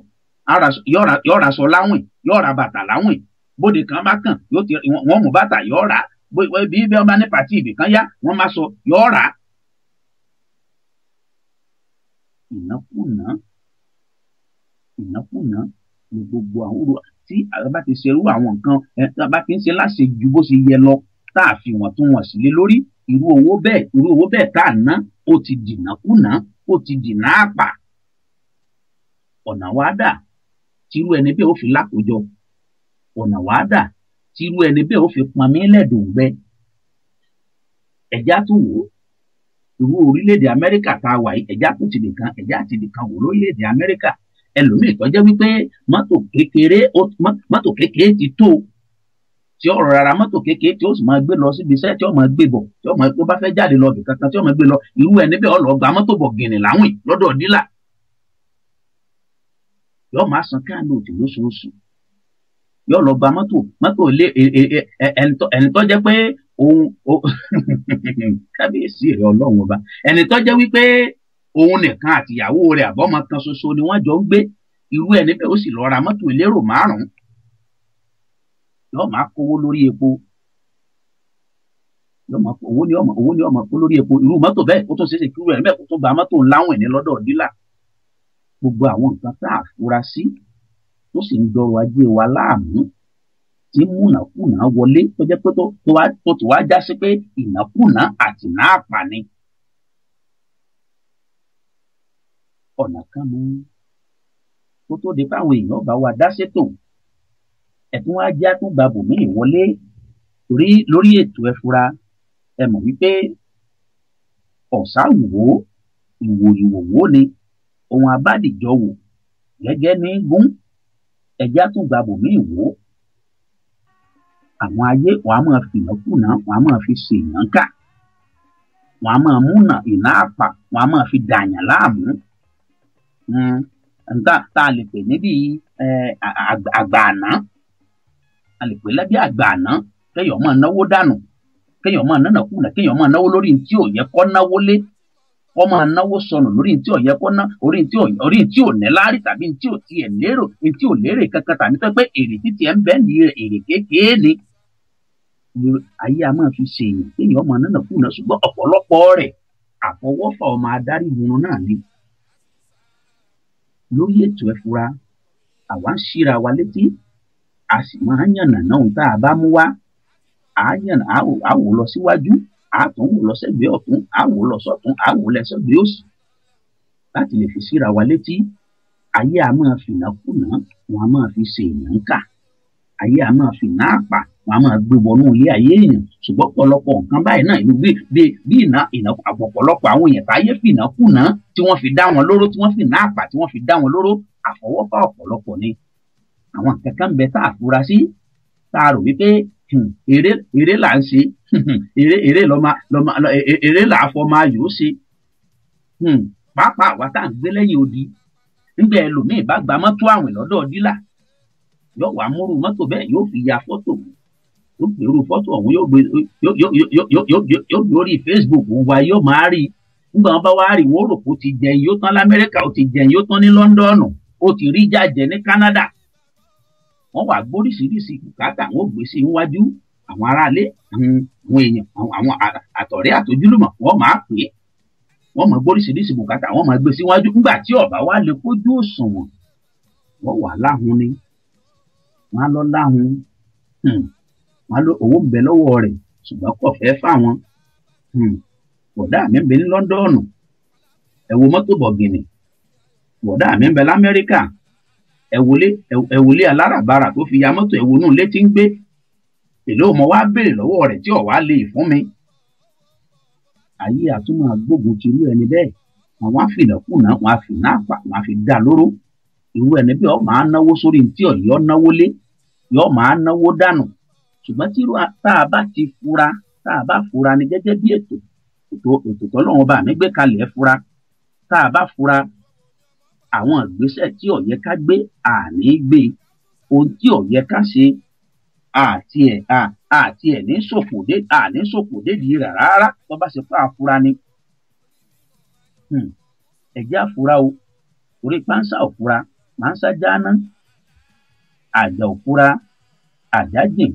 yóò ra aṣọ láwìn, yóò ra bàtà láwìn. bóde kan bá kàn wọ́n mú bàtà, yóò rà á. bí wọ́n bá ní pàtí ibì kan yá, wọ́n máa sọ, yóò rà á. ìnákùná ní gbogbo àwọn tí a bá ti ṣerú àwọn nǹkan tá a bá ti ń ṣe láṣẹ ju bó ṣe yẹ lọ, tá a fi wọ́n tún wọ̀n sí lé lórí, irú owó bẹ́ẹ̀ tá a ná ó ti dìnákùná, ó ti dìná àpà. ọ̀nà wá dà tírú ẹni bẹ́ẹ̀ ó fi lákòjọ, ọ̀nà wá dà tírú ẹni bẹ́ẹ̀ ó fi pọnmi lẹ́dùngbẹ. ẹ̀já tún wò ó, irú orílẹ̀-èdè Amẹ́ríkà tá a wà yìí, ẹ̀já ti nìkan wò lórílẹ̀-èdè Amẹ́ríkà. ẹlòmíì tó jẹ́ wípé mọ́tò kékeré ti tó, tí ó rọra mọ́tò kékeré tí ó sì máa gbé lọ síbi iṣẹ́, tí ó máa gbé bọ̀, tí ó máa tó bá fẹ́ jáde lọ bì kankan tí ó máa gbé lọ. irú ẹni bẹ́ẹ̀ ó lọ gba mọ́tò bọ̀ gìnì láwìn lọ́dọ̀ dílà, yóò máa san káàdì lóṣooṣù. yóò lọ gba mọ́tò ilé ẹni tó jẹ́ pé òun kábíyèsí rẹ̀ Ọlọ́run ọba, ẹni tó jẹ́ wípé òun nìkan àtìyàwó rẹ̀ àbọ́mọ kan ṣoṣo ni wọ́n jọ ń gbé. irú ẹni bẹ́ẹ̀ ó sì lọ ra mọ́tò elérò 5. yóò máa kówó lórí epo, owó ni ọmọ kó lórí epo. irú mọ́tò bẹ́ẹ̀ ó tún ṣeéṣe kí irú ẹni bẹ́ẹ̀ kó tún gba mọ́tò láwìn ní lọ́dọ̀ dílà. gbogbo àwọn nǹkan tá a fura sí tó sì ń dọrọ̀ ajé wa láàmú, tí múnàkúnà wọlé, tó jẹ́ pé tó ti wá já sí pé ìnákúnà àti náàpà ni. ọ̀nà kan mú kó tó di fáwọn èèyàn bá wa dá sétò, ẹ̀tún wá já tún gba bòmíì wọlé. torí lórí ètò ẹ fura, ẹ mọ̀ wípé ọ̀sá wò ìwòwò ni ohun abádìjọ wò gẹ́gẹ́ ní gún. ẹ̀já tún gba bòmíì wò. àwọn ayé wọn a máa fi ìnákúnà, wọn a máa fi ṣèyàn ká, wọn a máa múnà ìná àpà, wọn a máa fi dàyàn láàmú. nǹkan tá a lè pè níbi àgbààná, a lè pè lẹ́bí àgbààná. kéèyàn máa náwó dànù, kéèyàn máa nánàkúnà, kéèyàn máa náwó lórí tí ò yẹ kó náwó lé, kó máa náwó sọnù lórí tí ò yẹ kó ná, orí tí ò ní láárí, tàbí tí ò tiẹ̀ lérò, tí ò lérè kankan, tàbí tó pé èrè títí ẹ̀ ń bẹ́ẹ̀ ní èrè kékeré ni. ayé a máa fi ṣe èèyàn kéèyàn máa nánàkúnà, ṣùgbọ́n ọ̀pọ̀lọpọ̀ rẹ̀ àfọwọ́fà ọmọ adarí irun náà ni. lórí ètò ẹ fura, àwa ń ṣíra wa létí, a sì máa ń yànnà náà tá a bá mú wá. a wò lọ síwájú, a tún wò lọ sẹ́gbẹ̀ẹ́ ọ̀tún, a wò lọ sọ́tún, a wò lọ sẹ́gbẹ̀ẹ́ òsì, láti lè fi síra wa létí. ayé a máa fi ìnákúnà, wọn a máa fi ṣe èèyàn kà. ayé a máa fi ìná àpà, wọn a máa gbé wọnú ilé ayé èèyàn. ṣùgbọ́n ọ̀pọ̀lọpọ̀ nǹkan báyìí náà ìlú bí ìná ọ̀pọ̀lọpọ̀ àwọn èèyàn táyé fi ìnákúnà tí wọ́n fi dá wọn lóró, tí wọ́n fi ìná àpà tí wọ́n fi dá wọn lóró, àfọwọ́fà ọ̀pọ̀lọpọ̀ ni. àwọn nǹkan kan bẹ tá a fura sí, tá a rò wípé eré là ń ṣe eré eré là á fọ máa yòó ṣe pàápàá àwa tá à ń gbé lẹ́yìn odi nígbà ẹlòmíì bá gba mọ́tò àwìn lọ́dọ̀ dílà yóò wá múrú mọ́tò bẹ́ẹ̀ yóò fi ya fọ́tò yóò gbèrú fọ́tò ọ̀hún yóò gbé orí Facebook wa yóò máa rí nígbà wọn bá wá rí wọn rò kó ti jẹun yóò tán lamẹ́ríkà ó ti jẹun yóò tán ní Lọ́ńdọ̀nù ó ti rí jájẹ ní Canada wọ́n wá gbóríṣiríṣi bùkátà wọ́n gbé sí iwájú àwọn aráalé àwọn èèyàn àwọn àtọ̀rẹ́ àtojúlùmọ̀ wọ́n máa pè é wọ́n máa gbóríṣiríṣi bùkátà wọ́n máa gbé síwájú nígbà tí ọ̀bá wa lè kójú òṣùwọ̀n wọ́n wà láhùn ni wọ́n á lọ láhùn wọ́n á lọ owó ń bẹ lọ́wọ́ rẹ̀ ṣùgbọ́n kò fẹ́ fáwọn bọ̀dá mi ń bẹ ní Lọ́ńdọ̀nù ẹ wo mọ́tò bọ̀gìnì bọ̀dá mi ń bẹ l'Amẹ́ríkà ẹ wọlé aláràbarà tó fi ya mọ́tò ẹ wo inú ilé tí ń gbé èló ọmọ wa béèrè lọ́wọ́ rẹ̀ tí ọ̀wá lè fún mi ayé àtúmọ̀ gbógun ti irú ẹni bẹ́ẹ̀ àwọn àfìnàkùnà wọn àfìnà àpà wọn àfi dá lóró irú ẹni bí ọ máa náwó sórí tí ọ̀yọ́ náwó lé yọ máa náwó dànù ṣùgbọ́n tí tá a bá ti fura tá a bá fura ni gẹ́gẹ́ bí ètò tọ́lọ́run bá mi gbé kalẹ̀ fura tá a bá fura àwọn ìgbésẹ̀ tí ó yẹ ká gbé àní gbé ohun tí ó yẹ ká ṣe àti ẹ̀ ní ṣòfò dédìí rẹ̀ rárá tó bá ṣe pé àfura ni ẹ̀jẹ̀ àfura o orí pánsá òfura pánsá jáná àjà òfura àjà jìn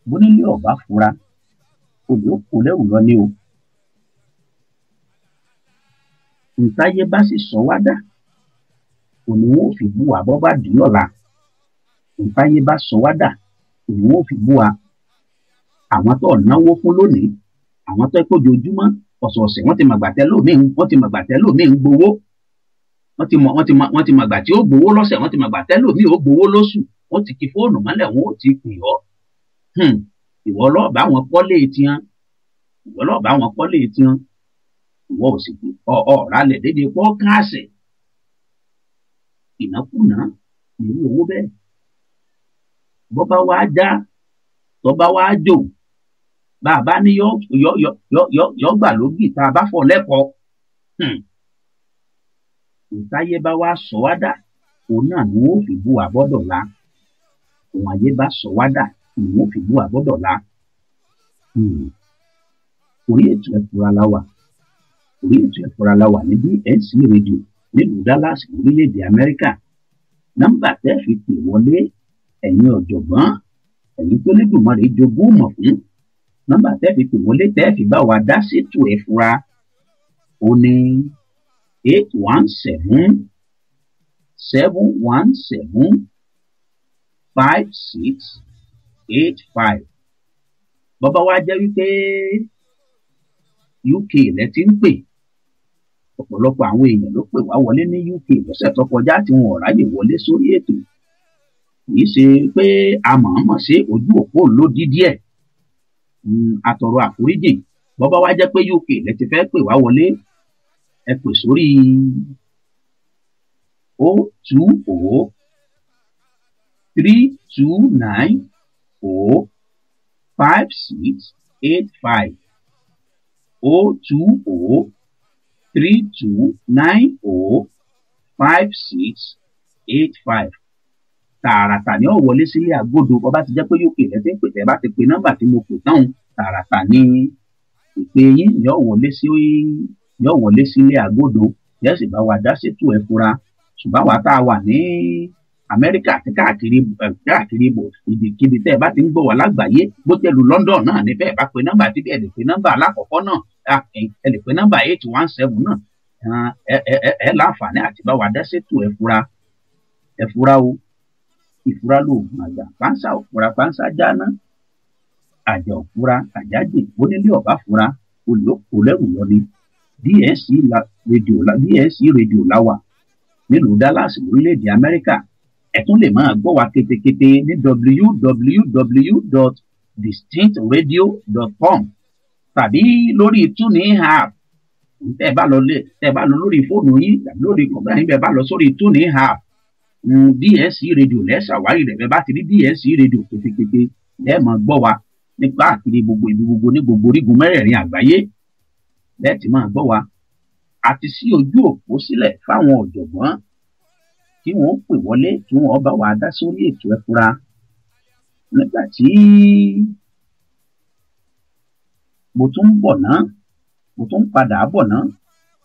bónílé ọba fura olè òkú lẹ́rù lọ ní o ntáyé bá sì sọ wá dà òní wọn ò fi bú wa bọ́ bá dùn lọ́la ntáyé bá sọ wá dà òní wọn ò fi bú wa àwọn tó náwó fún lónìí àwọn tó kó ojoojúmọ́ ọ̀sọ̀ọ̀sẹ̀ wọ́n ti màgbàtẹ́ lómi ń gbowó wọ́n ti màgbà tí ó gbowó lọ́sẹ̀ wọ́n ti màgbàtẹ́ lómi ó gbowó lóṣù wọ́n ti kí fóònù mọ́lẹ̀ wọn ò ti pè ọ́ ìwọ lọ́ọ̀bá wọn kọ́lé tiwọn ìwọ ò sì ọ̀rá lẹ̀ dédé pọ́ káàsẹ̀ ìnákùná nínú owó bẹ́ẹ̀ bọ́bá wá já tọ́ba wá jò bàbá ní yọ gbà lógì tá a bá fọ lẹ́kọ̀ọ́ ìtayé bá wá sọ wá dà òun náà ni wọn ò fi bú àbọ́dọ̀ la òun ayé bá sọ wá dà ni wọn ò fi bú àbọ́dọ̀ la orí ètò ẹ̀fọ́ra la wà ní BNC rédíò nílùú Dallas orílẹ̀-èdè Amẹ́ríkà nọ́mbà tẹ́ fi pè wọlé ẹ̀yin ọ̀jọ̀gbọ́n ẹ̀yin tó lẹ́dùnmọ́rẹ́ jogún mọ̀ fún nọ́mbà tẹ́ fi pè wọlé tẹ́ fi bá wa dá sétò ẹ̀fọ́ra ó ní 817-717-5685 bọ́bá wa jẹ́ wípé UK lẹ ti ń pè ọ̀pọ̀lọpọ̀ àwọn èèyàn ló pè wá wọlé ní UK lọ́sẹ̀ tó kọjá tí wọn ò ráyè wọlé sórí ètò kìí ṣe pé a mọ̀ọ́mọ̀ ṣe ojú òpó lódì díẹ̀ àtọ̀rọ̀ àforíjì bọ́bá wa jẹ́ pé UK lẹ ti fẹ́ pè wá wọlé ẹ pè sórí 020-329-5685 020-329-5685 tààràtà ni ó wọlé sílé àgọ́dọ̀ bó bá ti jẹ́ pé UK lẹ́sẹ̀ ń pè tẹ́ bá ti pe nọ́mbà tí mo pè tán tààràtà ni ìpè yín yóò wọlé sílé àgọ́dọ̀ yẹ́n sì bá wa dá sétò ẹ̀ fura ṣùgbọ́n àwa tá a wà ní Amẹ́ríkà àti káàkiri bò ibikíbi tẹ́ ẹ bá ti ń gbọ́ wá lágbàáyé bó tẹ́ lu London náà ní bẹ́ẹ̀ bá pe nọ́mbà tí ẹ lè pe nọ́mbà alákọ̀ọ́kọ́ náà ẹ lè pe nọ́mbà 817 náà ẹ láǹfààní àti bá wa dá sétò ẹ̀ fura o ìfura lóògùn àgbà pánsá òfura pánsá jáná àjà òfura àjájì onílé ọba fura olóko lẹ́rù lọ ní BNC rédíò láwà nílùú Dallas orílẹ̀-èdè Amẹ́ríkà ẹ tún lè máa gbọ́ wa ketekete ní www.distinctradio.com tàbí lórí TuneIn app tẹ́ ẹ bá lọ lórí fóònù yín tàbí lórí kọ̀ọ̀kan yín bẹ́ẹ̀ bá lọ sórí TuneIn app BNC rédíò lẹ́sàwárí rẹ̀ bẹ́ẹ̀ bá ti rí BNC rédíò ketekete lẹ́ẹ̀ máa gbọ́ wa nípa àkiri gbogbo ibi gbogbo ní gbogbo orígun mẹ́rẹ̀ẹ̀rin àgbáyé lẹ́ẹ̀ tí máa gbọ́ wa àti sí ojú òpó sílẹ̀ fáwọn ọ̀jọ̀gbọ́n kí wọ́n pè wọlé kí wọ́n bá wa dá sórí ètò Ẹ Fura nígbà tí mo tún ń bọ̀ ná mo tún ń padà bọ̀ ná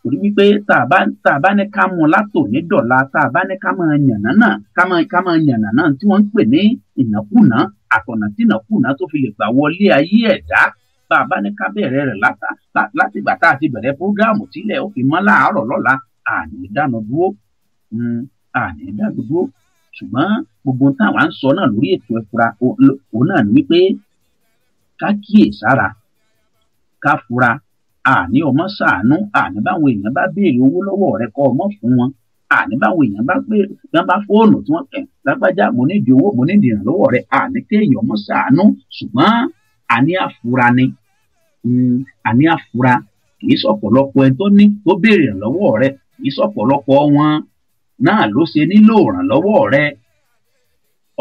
torí wípé tá a bá ní ká mú látò ní dọ̀la tá a bá ní ká máa yànnà náà ká máa yànnà náà tí wọ́n ń pè ní ìnákùná àtọ̀nà tí ìnákùná tó fi lè gbà wọlé ayé ẹ̀dá bá a bá ní ká bẹ̀rẹ̀ rẹ̀ láti ìgbà tá a ti bẹ̀rẹ̀ prógráàmù tílẹ̀ ó fi mọ́ láàárọ̀ lọ́la àní dáná dúró ṣùgbọ́n gbogbo táwa ń sọ náà lórí ètò Ẹ Fura òun náà ni wípé ká kíyèsára ká fura àní ọmọ ṣàánú àní báwọn èèyàn bá béèrè owó lọ́wọ́ rẹ kọ́ ọmọ fún wọn àní báwọn èèyàn bá fóònù tí wọ́n tẹ̀ lágbájá mo nídìí owó mo nídìí ìrànlọ́wọ́ rẹ àní kéèyàn ọmọ ṣàánú ṣùgbọ́n àní àfura ni àní àfura kì í sọ̀pọ̀lọpọ̀ ẹni tó béèrè ìrànlọ́wọ́ rẹ kì í sọ̀pọ̀lọpọ̀ wọn náà ló ṣe nílò ìrànlọ́wọ́ rẹ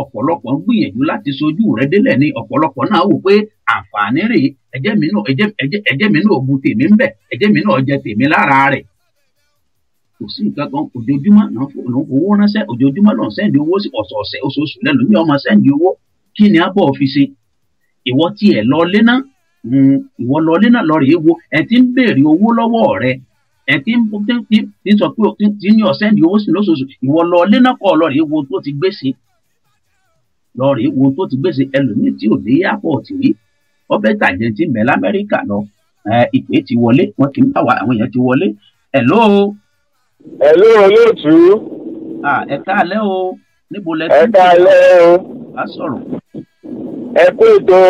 ọ̀pọ̀lọpọ̀ ń gbìyànjú láti sojú rẹ délẹ̀ ní ọ̀pọ̀lọpọ̀ náà wò pé àǹfààní rè ẹ̀jẹ̀ mi náà bu tèmi ń bẹ̀ ẹ̀jẹ̀ mi náà jẹ tèmi lára rẹ̀ kò sí nǹkan kan ojoojúmọ́ náà owó ránṣẹ́ ojoojúmọ́ náà sẹ́ndì owó sí ọ̀sọ̀ọ̀sẹ̀ oṣooṣù lẹ́nu ní ọmọ sẹ́ndì owó kí ni a bọ̀ fi ṣe ìwọ tiẹ̀ lọ lé náà lọ rèé wo ẹ ti ń béèrè owó lọ́wọ́ rẹ ẹ ti ń sọ pé tí ní ọ̀sẹ́ndì owó sí lóṣooṣù ìwọ lọ lé náà kọ́ lọ rèé wo tó ti gbèsè ẹlòmíì tí ò dé airport rí ọbẹ̀ tàjẹ́ ti ń bẹ l'Amẹ́ríkà lọ ìpè ti wọlé wọn kì í bá wa àwọn èèyàn ti wọlé. Hello olóòtú. Ẹ káalẹ́ o níbo lẹ ti. Ẹ káalẹ́ o. Bá sọ̀rọ̀. Ẹ kú ètò.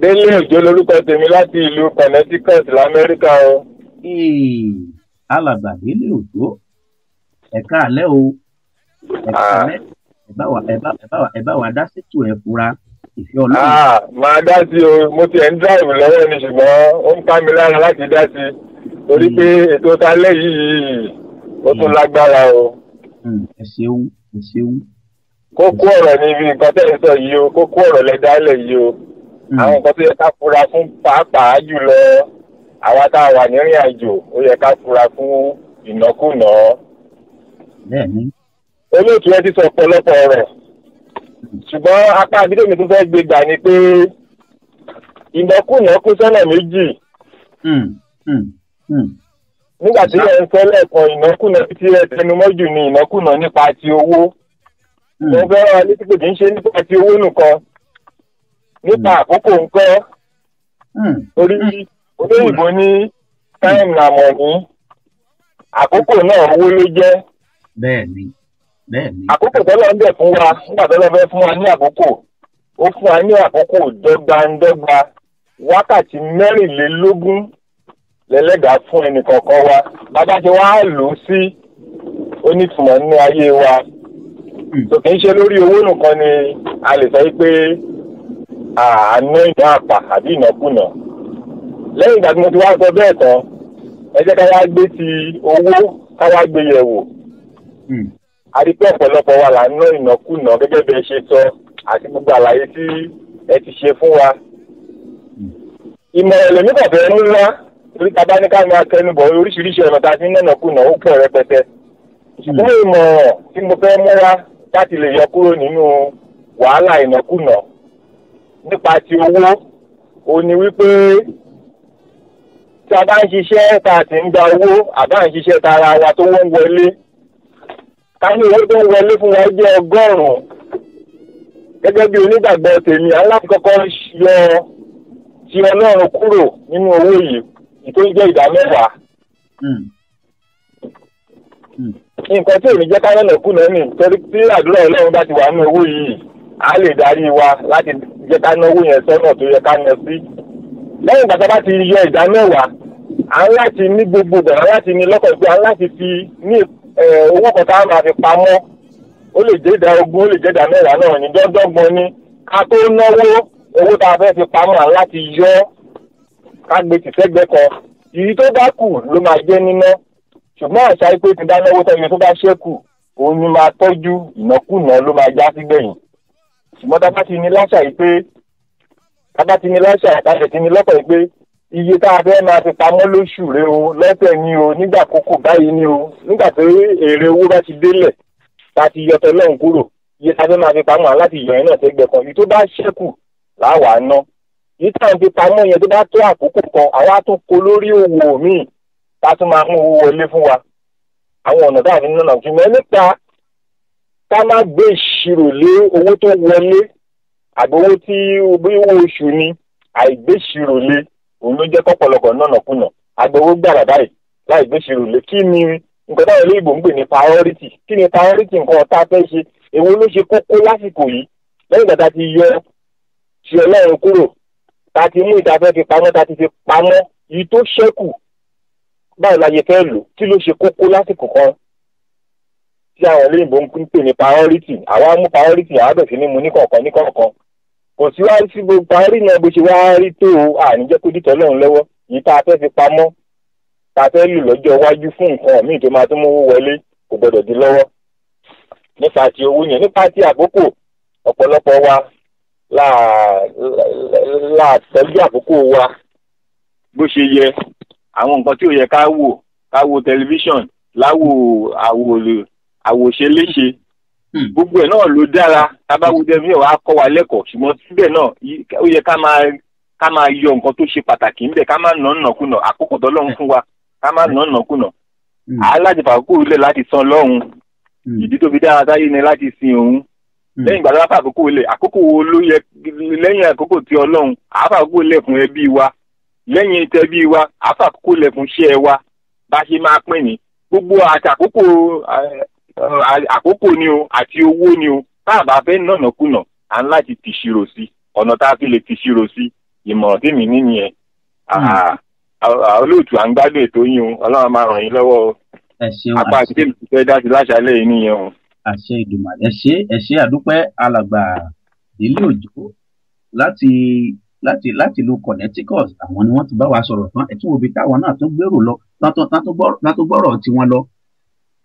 Délé Òjó lórúkọ tèmi láti ìlú Connecticut l'Amẹ́ríkà o. Alàgbà Délé Òjó ẹ káalẹ́ o. Ẹ bá wa dá sétò Ẹ Fura ìfẹ́ Ọlọ́run. Máa dá sí o, mo ti ẹ̀ ń dáìbù lọ́wọ́ ni ṣùgbọ́n ó ń ká mi lára láti dá sí torí pé ètò talẹ́ yìí ó tún lágbára o. Ẹ ṣeun. Kókó ọ̀rọ̀ ni ibi nǹkan tẹ́ ẹ sọ yìí o, kókó ọ̀rọ̀ lẹ dálẹ̀ yìí o. Àwọn nǹkan tó yẹ ká fura fún pàápàá jùlọ àwa tá a wà nírìn àjò ó yẹ ká fura fún ìnákùná. Bẹ́ẹ̀ni. Olóòtú ẹ ti sọ ọ̀pọ̀lọpọ̀ ọ̀rọ̀ ṣùgbọ́n apá àbídé mi tó fẹ́ gbé gbà ni pé ìnákùná kún sọ́nà méjì. Nígbà tí ẹ ń sọ lẹ́ẹ̀kan ìnákùná tí ẹ tẹnumọ́jù ni ìnákùná nípa ti owó. Mo fẹ́ rán wa létí pé kì í ṣe nípa ti owó nìkan nípa àkókò ńkọ́. Torí olóyìnbó ní time na money àkókò náà owó ló jẹ́. Bẹ́ẹ̀ni. Àkókò tọ́lọ́ ń bẹ̀ fún wa nígbà tọ́lọ́ fẹ́ fún wa ní àkókò ó fún wa ní àkókò dọ́gbandọ́gba wákàtí 24 lẹ́lẹ́gàá fún ẹnìkọ̀ọ̀kan wa bàbá tí wọ́n á lò ó sí onítùmọ̀ nínú ayé wa tó kì í ṣe lórí owó nìkan ni a lè sọ pé àná ìná àpà àbí ìnákùná. Lẹ́yìn ìgbà tí mo ti wá sọ bẹ́ẹ̀ tán ẹ jẹ́ ká wá gbé ti owó ká wá gbé yẹ̀wò. A rí pé ọ̀pọ̀lọpọ̀ wa là ń ná ìnákùná gẹ́gẹ́ bí ẹ ṣe sọ àti gbogbo àlàyé tí ẹ ti ṣe fún wa. Ìmọ̀ràn lèmi kàn fẹ́ mú wá torí ta bá ní ká máa tẹnubọ̀ oríṣiríṣi ọ̀nà tá a fi ń ná ìnákùná ó pọ̀ rẹpẹtẹ. Ṣùgbọ́n ìmọ̀ràn tí mo fẹ́ mú wá láti lè yọ kúrò nínú wàhálà ìnákùná nípa ti owó ó ní wípé tí a bá ń ṣiṣẹ́ tá a ti ń gba owó àbá ń ṣiṣẹ́ tá ara wa tó wọ́n ń wọlé ká ní owó tó ń wọlé fún wa jẹ́ 100 gẹ́gẹ́ bí onígbàgbọ́ tèmi aláti kọ́kọ́ yọ ti Ọlọ́run kúrò nínú owó yìí tó ń jẹ́ 10%. Nǹkan tí èmi jẹ́ ká lọ́nà kùnà ní torí tí àdúrà Ọlọ́run bá ti wà nínú owó yìí a lè darí wa láti jẹ́ ká náwó yẹn sọ́nà tó yẹ ká ná sí. Lẹ́yìn ìgbà tí a bá ti yọ 10%, à ń láti ní gbogbo bẹ̀rẹ̀ láti ní lọ́kàn pé à ń láti fi ní owó kan tá a máa fi pamọ́ ó lè jẹ́ 20, ó lè jẹ́ 10% náà ní dọ́gbọ́n ní ká tó náwó owó tá a fẹ́ fi pamọ́ à ń láti yọ ká gbé tìṣẹ́gbẹ́ kan èyí tó bá kù ló máa jẹ́ níná ṣùgbọ́n àṣà pé ti dánáwó tẹ́lẹ̀ tó bá ṣẹ́kù òun ni máa tọ́jú ìnákùná ló máa já sí gbẹ̀yìn ṣùgbọ́n tá a bá ti ní láṣà yìí pé ti ní lọ́pọ̀ yìí pé iye tá a fẹ́ máa fi pamọ́ lóṣù rẹ o lọ́sẹ̀ ni o nígbà kókò báyìí ni o nígbà tó èrè owó bá ti délẹ̀ tá a ti yọ tọ́lọ́run kúrò iye tá a fẹ́ máa fi pamọ́ láti yọ ẹ̀ náà sẹ́gbẹ̀ kan iye tó bá ṣẹ́kù láwàá ná iye tá a fi pamọ́ yẹn tó bá tó àkókò kan àwa tún kó lórí òwò míì tá a tún máa mú owó wọlé fún wa àwọn ọ̀nà tá a fi ń nànà ṣùgbọ́n nípa ká má gbé ìṣirò lé owó tó wọlé àbí owó tí owó oṣù ni àìgbé ìṣirò lé òun ló jẹ́ kọ́pọ̀lọpọ̀ nànàkúnà agbowó gbàrà báyìí láì gbé ìṣirò lé kí ni nǹkan táwọn olóyìnbó ń pè ní priority kí ni priority nǹkan tá a fẹ́ ṣe èwo ló ṣe kókó lásìkò yìí lẹ́yìn ìgbà tá a ti yọ ti ọlọ́run kúrò tá a ti mú ìdáfẹ́ fi pamọ́ tá a ti fi pamọ́ yìí tó ṣẹ́kù báwo la yẹ fẹ́ lò kí ló ṣe kókó lásìkò kan tí àwọn olóyìnbó ń pè ní priority àwa mú priority àwa bẹ̀ sí ní mu níkọ̀ọ̀kan kò sí wá sí gbogbo parí náà bó ṣe wá rí tó àníjẹ́ kó dìtọ̀ lọ́run lọ́wọ́ yìí tá a fẹ́ fi pamọ́ tá a fẹ́ lò lọ́jọ́ iwájú fún nǹkan míì tó máa tún mówó wọlé kò gbọdọ̀ di lọ́wọ́ nípa ti owó yẹn nípa ti àkókò ọ̀pọ̀lọpọ̀ wa láàtọ́jú àkókò wa bó ṣe yẹ àwọn nǹkan tí ò yẹ ká wo tẹlifíṣàn àwòṣe léṣe gbogbo ẹ̀ náà ló dára tábàwò tẹlifíṣàn wa kọ́ wa lẹ́kọ̀ọ́ ṣùgbọ́n síbẹ̀ náà ó yẹ ká máa yọ nǹkan tó ṣe pàtàkì ńbẹ̀ ká má nànàkúnà àkókò tọ́lọ́run fún wa ká má nànàkúnà aláàjì fàkókò lẹ̀ láti san lọ́hùn ìdí tó fi dára táyé ni láti sin òun lẹ́yìn ìgbà tó bá fàkókò lẹ̀ àkókò wo ló yẹ lẹ́yìn àkókò tí ọlọ́run àfàkókò lẹ̀ fún ẹbí wa lẹ́yìn tẹbí wa àfàkókò lẹ̀ fún iṣẹ́ wa bá ṣe máa pín ní gbogbo àtàkókò àkókò ni o àti owó ni o tá a bá fẹ́ nànàkúnà à ń láti tìṣirò sí ọ̀nà tá a fi lè tìṣirò sí ìmọ̀ràn tèmi nìyẹn olóòtú à ń gbádùn ètò yín o ọlọ́run máa ràn yín lọ́wọ́ o apá àti tèmi ti fẹ́ dá sí láṣálẹ̀ yìí nìyẹn o. àṣẹ Ìdùmarè ẹ ṣé àdúpẹ́ alàgbà Délé Òjó láti lo Connecticut àwọn ni wọ́n ti bá wa sọ̀rọ̀ tán ẹ̀ tún wo ibi táwọn náà tún gbèrò lọ tán tó gbọ́rọ̀ tiwọn lọ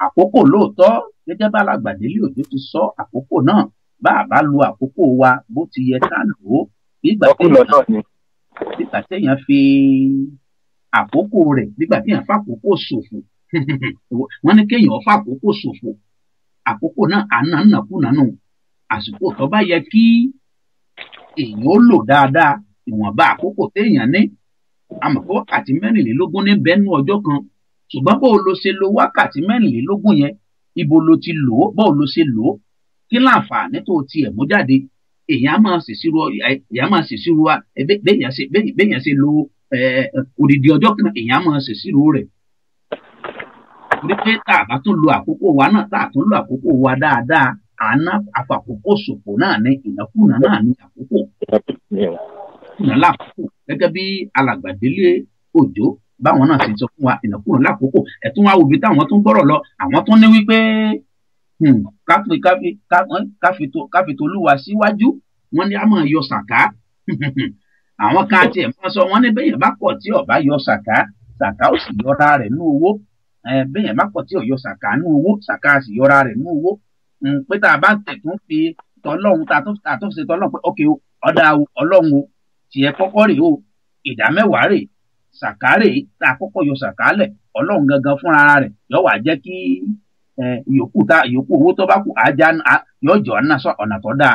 àkókò lóòótọ́ gẹ́gẹ́ bá alàgbà Délé Òjó ti sọ àkókò náà bá a bá lo àkókò wa bó ti yẹ ká lò ó nígbà téèyàn fi àkókò rẹ̀ nígbà téèyàn fàkókò ṣòfò wọ́n ní kéèyàn fàkókò ṣòfò àkókò náà ànánàkúnà nù àsìkò tó bá yẹ kí èèyàn ó lò dáadáa ìwọ̀nba àkókò téèyàn ní àmọ́ pé wákàtí mẹ́rìnlélógún ní bẹ́ẹ̀nú ọjọ́ kan ṣùgbọ́n bó o lo ṣe lo wákàtí mẹ́rìnlélógún yẹn ibo lo ti lò ó bó o lo ṣe lò ó kí láǹfààní tó tiẹ̀ mú jáde èèyàn máa ṣèṣirò béèyàn ṣe lo odidi ọjọ́ kan èèyàn máa ṣèṣirò rẹ̀ torí pé tá a bá tún lo àkókò wa náà tá a tún lo àkókò wa dáadáa àná àfàkókò ṣòfò náà ní ìnákúnà náà ní àkókò ìnákúnà lákòókò gẹ́gẹ́ bí alàgbà Délé Òjó báwọn náà ti sọ fún wa ìnákúnà lákòókò ẹ̀tún wa wò bí táwọn tún gbọ́rọ̀ lọ àwọn tún ní wípé káfi tolúwa síwájú wọ́n ní a máa yọ sàká àwọn kan tiẹ̀ máa sọ wọ́n ní bẹ́yẹn bá kọ̀ tí ọba yọ sàká ó sì yọra rẹ̀ ní owó bẹ́yẹn bá kọ̀ tí ò yọ sàká ní owó sàká sì yọra rẹ̀ ní owó pé tá a bá tẹ̀tún fi tọ́lọ́hún tá a tún ṣe tọ́lọ́hún pé ókè ọ̀dà ọlọ́run o tiẹ̀ kọ́kọ́ rè o ìdá mẹ́wàá rè sàká rè tá a kọ́kọ́ yọ sàká lẹ̀ ọlọ́run gangan fúnra rẹ̀ yọ wá jẹ́ kí ìyókù owó tó bá kù ajá yọjọ ọ̀nà tó dáa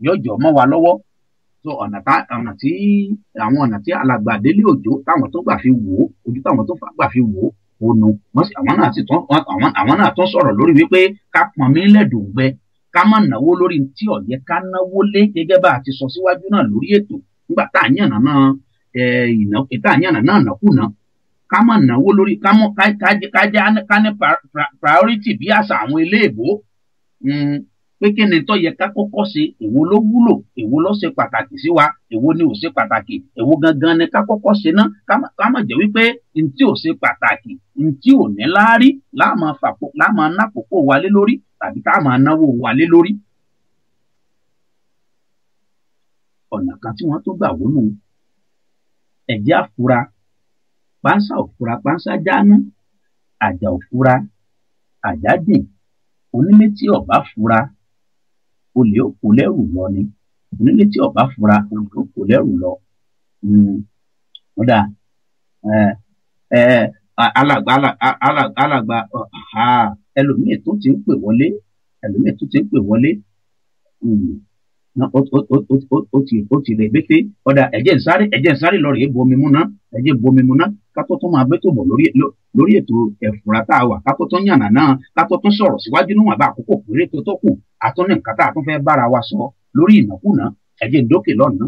yọjọ mọ́ wa lọ́wọ́ so ọ̀nà tí alàgbà Délé Òjó táwọn tó gbà fi wò ó ojú táwọn tó gbà fi wò ó ònu àwọn náà tún sọ̀rọ̀ lórí wípé ká pọn mí lẹ́dùngbẹ ká má náwó lórí tí ó yẹ ká náwó lé gẹ́gẹ́ bá a ti sọ síwájú náà lórí ètò nígbà tá à ń yànnà náà nàkúnà ká má náwó lórí ká ní priority bí àṣà àwọn eléèbó pé kí ni tó yẹ ká kọ́kọ́ ṣe èwo ló wúlò èwo ló ṣe pàtàkì sí wa èwo ni ò ṣe pàtàkì èwo gangan ni ká kọ́kọ́ ṣe ná ká má jẹ́ wípé ntí ò ṣe pàtàkì ntí ò ní láárí láàmà nákòókò wa lé lórí tàbí ká máa náwó wa lé lórí. ọ̀nà kan tí wọ́n tó gbà wónú ẹ̀jẹ̀ àfura pánsá òfura pánsá jáánú àjà òfura àjà dìn onílé tí ọba fura olè ó kó lẹ́rù lọ ni onílé tí ọba fura olè ó kó lẹ́rù lọ. Kódà alàgbà ẹlòmíì tó ti ń pè wọlé ó ti rẹ̀ bété. Ọ̀dà ẹ̀jẹ̀ ń sáré lọ rèé bomi mu ná ká tó tún máa bẹ́tò bọ̀ lórí ètò ẹ̀fúra tá a wà ká tó tún yànnà náà ká tó tún sọ̀rọ̀ síwájú níwọ̀n bá àkókò péré tó kù àtúnní nǹkan tá a tún fẹ́ bára wa sọ lórí ìnákúnà ẹ̀jẹ̀ ń dókè lọ́nà.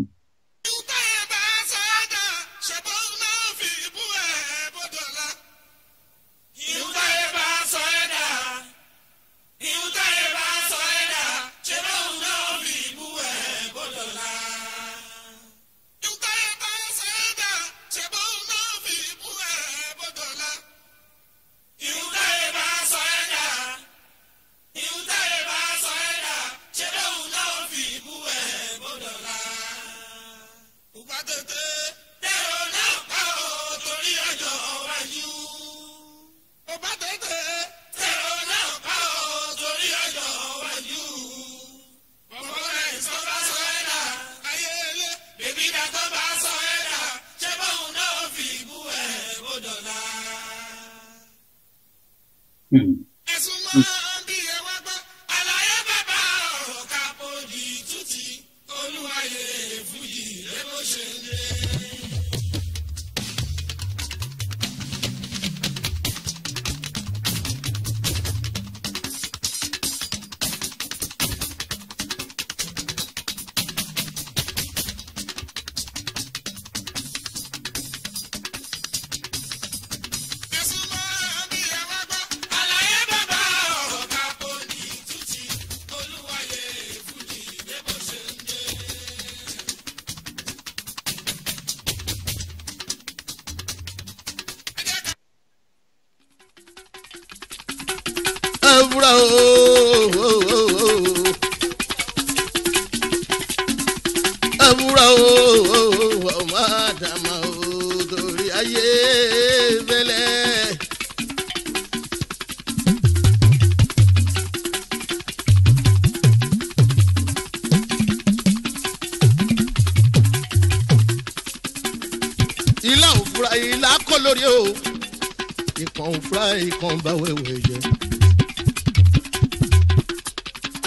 Ìkan bá wẹ̀wẹ̀ jẹ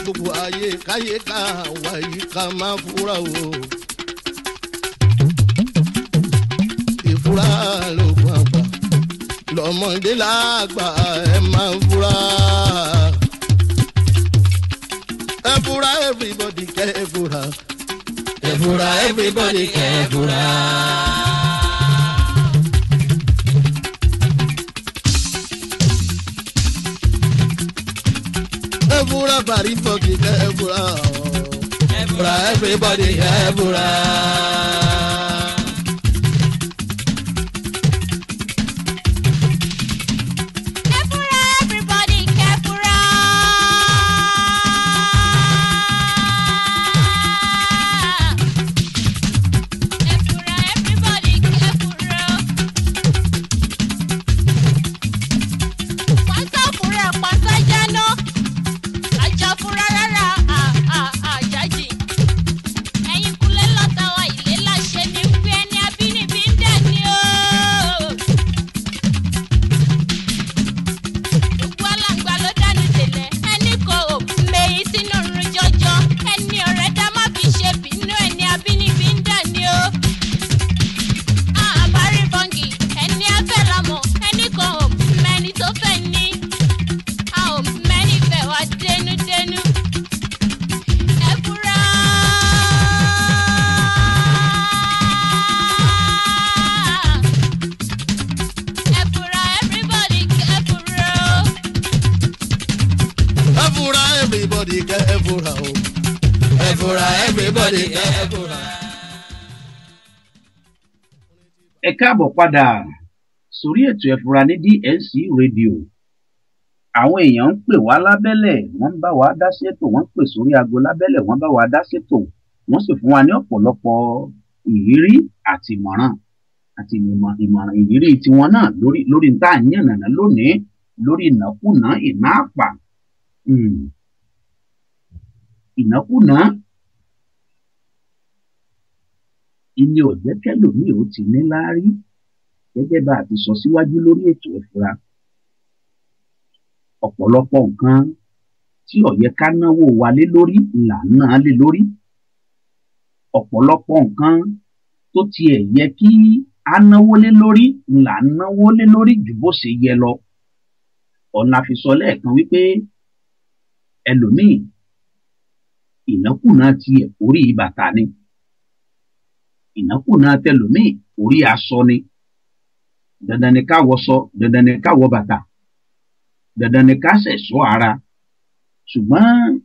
gbogbo ayé káyé ká wá yìí ká má fura o ìfura lóògùn àgbà lọ́mọdé lágbà ẹ má fura ẹ fura everybody kẹ́ ẹ fura everybody kẹ́ ẹ fura. Ebura bari fogi ebura, ebura everybody ebura. Ebura everybody ebura. Ebura everybody ebura. Pasa fura pasa jano. Fura rárá àjájì ẹ̀yin kúlẹ̀ lọ́tà wa ilé láṣẹ ní wí ẹni abínibí ń dẹ̀ ní o. gbogbo alàgbà ló dánú délẹ̀ ẹni kò mẹ́yìn sínú òrùn jọjọ ẹni ọ̀rẹ́ dá má fi ṣe bínú ẹni abínibí ń dẹ̀ ní o. àbárí bọ́ǹgì ẹni afẹ́ lamọ̀ ẹni kò mẹ́ni tó fẹ́ ní a ò mẹ́ni fẹ́ wá dénúdénú. Everybody get ebura o. Ebura everybody get ebura. Ẹ káàbọ̀ padà sórí ètò ẹ̀fúra ní DNC rédíò. Àwọn èèyàn ń pè wá lábẹ́lẹ̀, wọ́n ń bá wa dá sétò, wọ́n ń pè sórí aago lábẹ́lẹ̀, wọ́n bá wa dá sétò, wọ́n sì fún wa ní ọ̀pọ̀lọpọ̀ ìrírí àti ìmọ̀ràn ìrírí tiwọn náà lórí tá à ń yànnàná lónìí lórí ìnákúnà ìná àpà. ìnákúná ilé ọ̀jẹ́ kẹlòmíì ó ti ní láárí gẹ́gẹ́ bá a ti sọ síwájú lórí ètò ìfura. Ọ̀pọ̀lọpọ̀ nǹkan tí ó yẹ ká náwó wa lé lórí là ń ná lé lórí. Ọ̀pọ̀lọpọ̀ nǹkan tó tiẹ̀ yẹ kí a náwó lé lórí là ń náwó lé lórí ju bó ṣe yẹ lọ. Ọ̀nà fi sọ lẹ́ẹ̀kan wípé ẹlòmíì ìnákúná tiẹ̀ orí bàtà ni, ìnákúná tẹlòmíì orí aṣọ ni. Dandan ni ká wọṣọ, dandan ni ká wọ bàtà, dandan ni ká ṣẹ̀ṣọ́ ara. Ṣùgbọ́n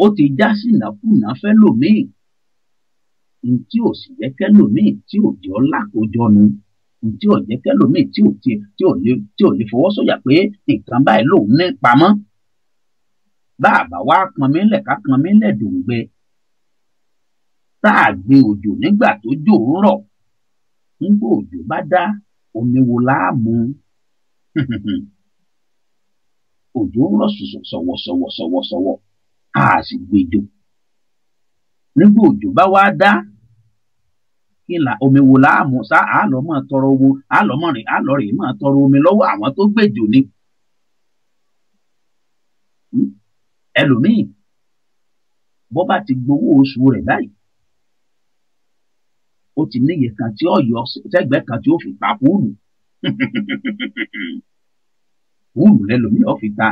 ó ti já sí ìnákúná fẹ́lòmíì ntí ò sì jẹ́ kẹ́lòmíì tí ò jẹ́ lákòójọ nu, ntí ò jẹ́ kẹ́lòmíì tí ò lè fọwọ́ sọ̀yà pé nǹkan báyìí lòun ní pamọ́. Bá a bá wá pọnmi lẹ̀ ká pọnmi lẹ̀ dòǹgbẹ. Tá a gbé òjò nígbà tó jò ń rọ̀, nígbà òjò bá dá omi wo láà mu? Òjò ń rọ̀ sọ̀wọ̀sọ̀wọ̀ a sì gbèjò. Nígbà òjò bá wá dá omi wo láà mu? Sá a lọ máa tọrọ owó, a lọ rè máa tọrọ omi lọ́wọ́ àwọn tó gbèjò ni. Ẹlòmíì bó bá ti gbowó oṣù rẹ̀ báyìí, ó ti níye kan tí ó yọ sẹ́gbẹ̀ẹ́ kan tí ó fi ta fúùlù. Fúùlù lẹ́lòmíì ó fi ta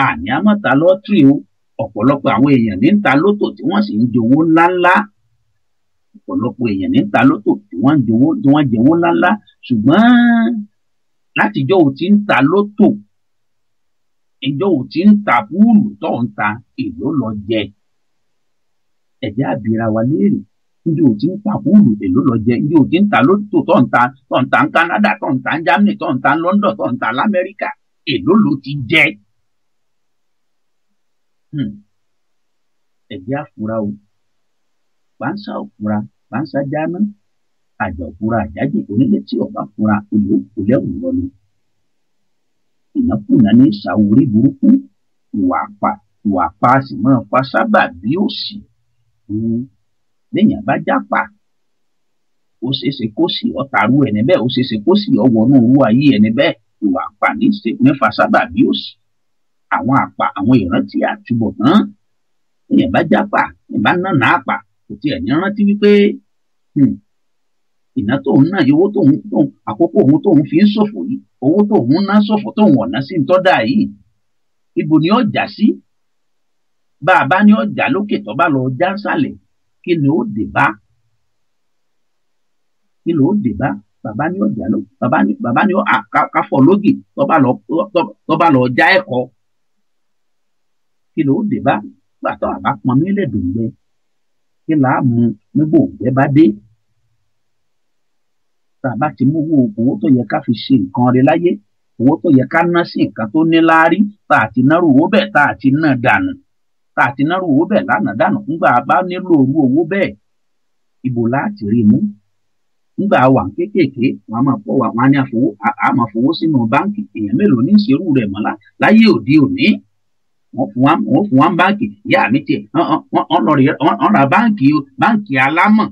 àní àmọ́ta lọ́tírì o. Ọ̀pọ̀lọpọ̀ àwọn èèyàn ní ń ta lótò tí wọ́n sì ń jowó ńláńlá. Ọ̀pọ̀lọpọ̀ èèyàn ní ń ta lótò tí wọ́n jowó ńláńlá. Ṣùgbọ́n látijọ́ ò ti ń ta lótò, ìjọ́ ò ti ń ta fúùlù tó ń ta èló lọ jẹ. Ẹ jẹ́ á bira wa léèrè. Ìjọ́ ò ti ń ta fúùlù èló lọ jẹ. Ìjọ́ ò ti ń ta lótò tó ń ta ní Canada, tó ń ta ní Germany, tó ń ta ní London, tó ń ta l'Amẹ́ríkà, èló ló ti jẹ. Ẹ jẹ́ á fura o. Pánsá ò fura, pánsá jáná. Àjà ò fura, àjájì. Onílé tí ó bá fura olè kò lẹ́rù lọ ni. Ìnákúná ní ìṣàwórí burúkú, ìwà pa sì máa fa sábà bí òṣì. Léèyàn bá jápa, ó ṣeéṣe kó sì ọ̀tàrú ẹni bẹ́ẹ̀, ó ṣeéṣe kó sì ọwọ́nú owó ayé ẹni bẹ́ẹ̀. Ìwà pa ní fa sábà bí òṣì. Àwọn ìrántí àtúbọ̀tán. Léèyàn bá jápa, ìbá nànà àpà, kò tiẹ̀ ní rántí wípé ìná tóun náà, owó tóun àkókò òun tóun fi ń ṣòfò yìí, owó tóun ná ṣòfò tóun ọ̀nà sí ń tọ́dà yìí, ibo ni ọjà sí? Bá a bá ní ọjà lókè tó bá lọ já sálẹ̀, kí ni ó dé bá? Kí ló dé bá? Bàbá ní ọjà ló, bàbá ní káfọ́ lógì tó bá lọ já ẹ̀kọ́. Kí ló dé bá? Gbàtọ́ àbá pọnmi lẹ́dùngbẹ, kí là á mu nígbà òǹgbẹ bá dé? Tá a bá ti mú owó tó yẹ ká fi ṣe nǹkan rẹ̀ láyé, owó tó yẹ ká ná sí nǹkan tó ní láárí, tá a ti náró owó bẹ́ẹ̀, tá a ti ná dànù, tá a ti náró owó bẹ́ẹ̀ lánàá dànù. Ńgbà bá nílò orú owó bẹ́ẹ̀, ibo láti rí mú? Ńgbà wà kéékèèké, wọn máa fọwọ́, wọn á ní àmọ́ fowó sínú báǹkì. Èèyàn mélòó ní ìṣerú rẹ̀ mọ́ láyé òde òní? Wọ́n fún wa báǹkì. Ìyá mi tiẹ̀ wọ́n ra báǹkì alámọ̀.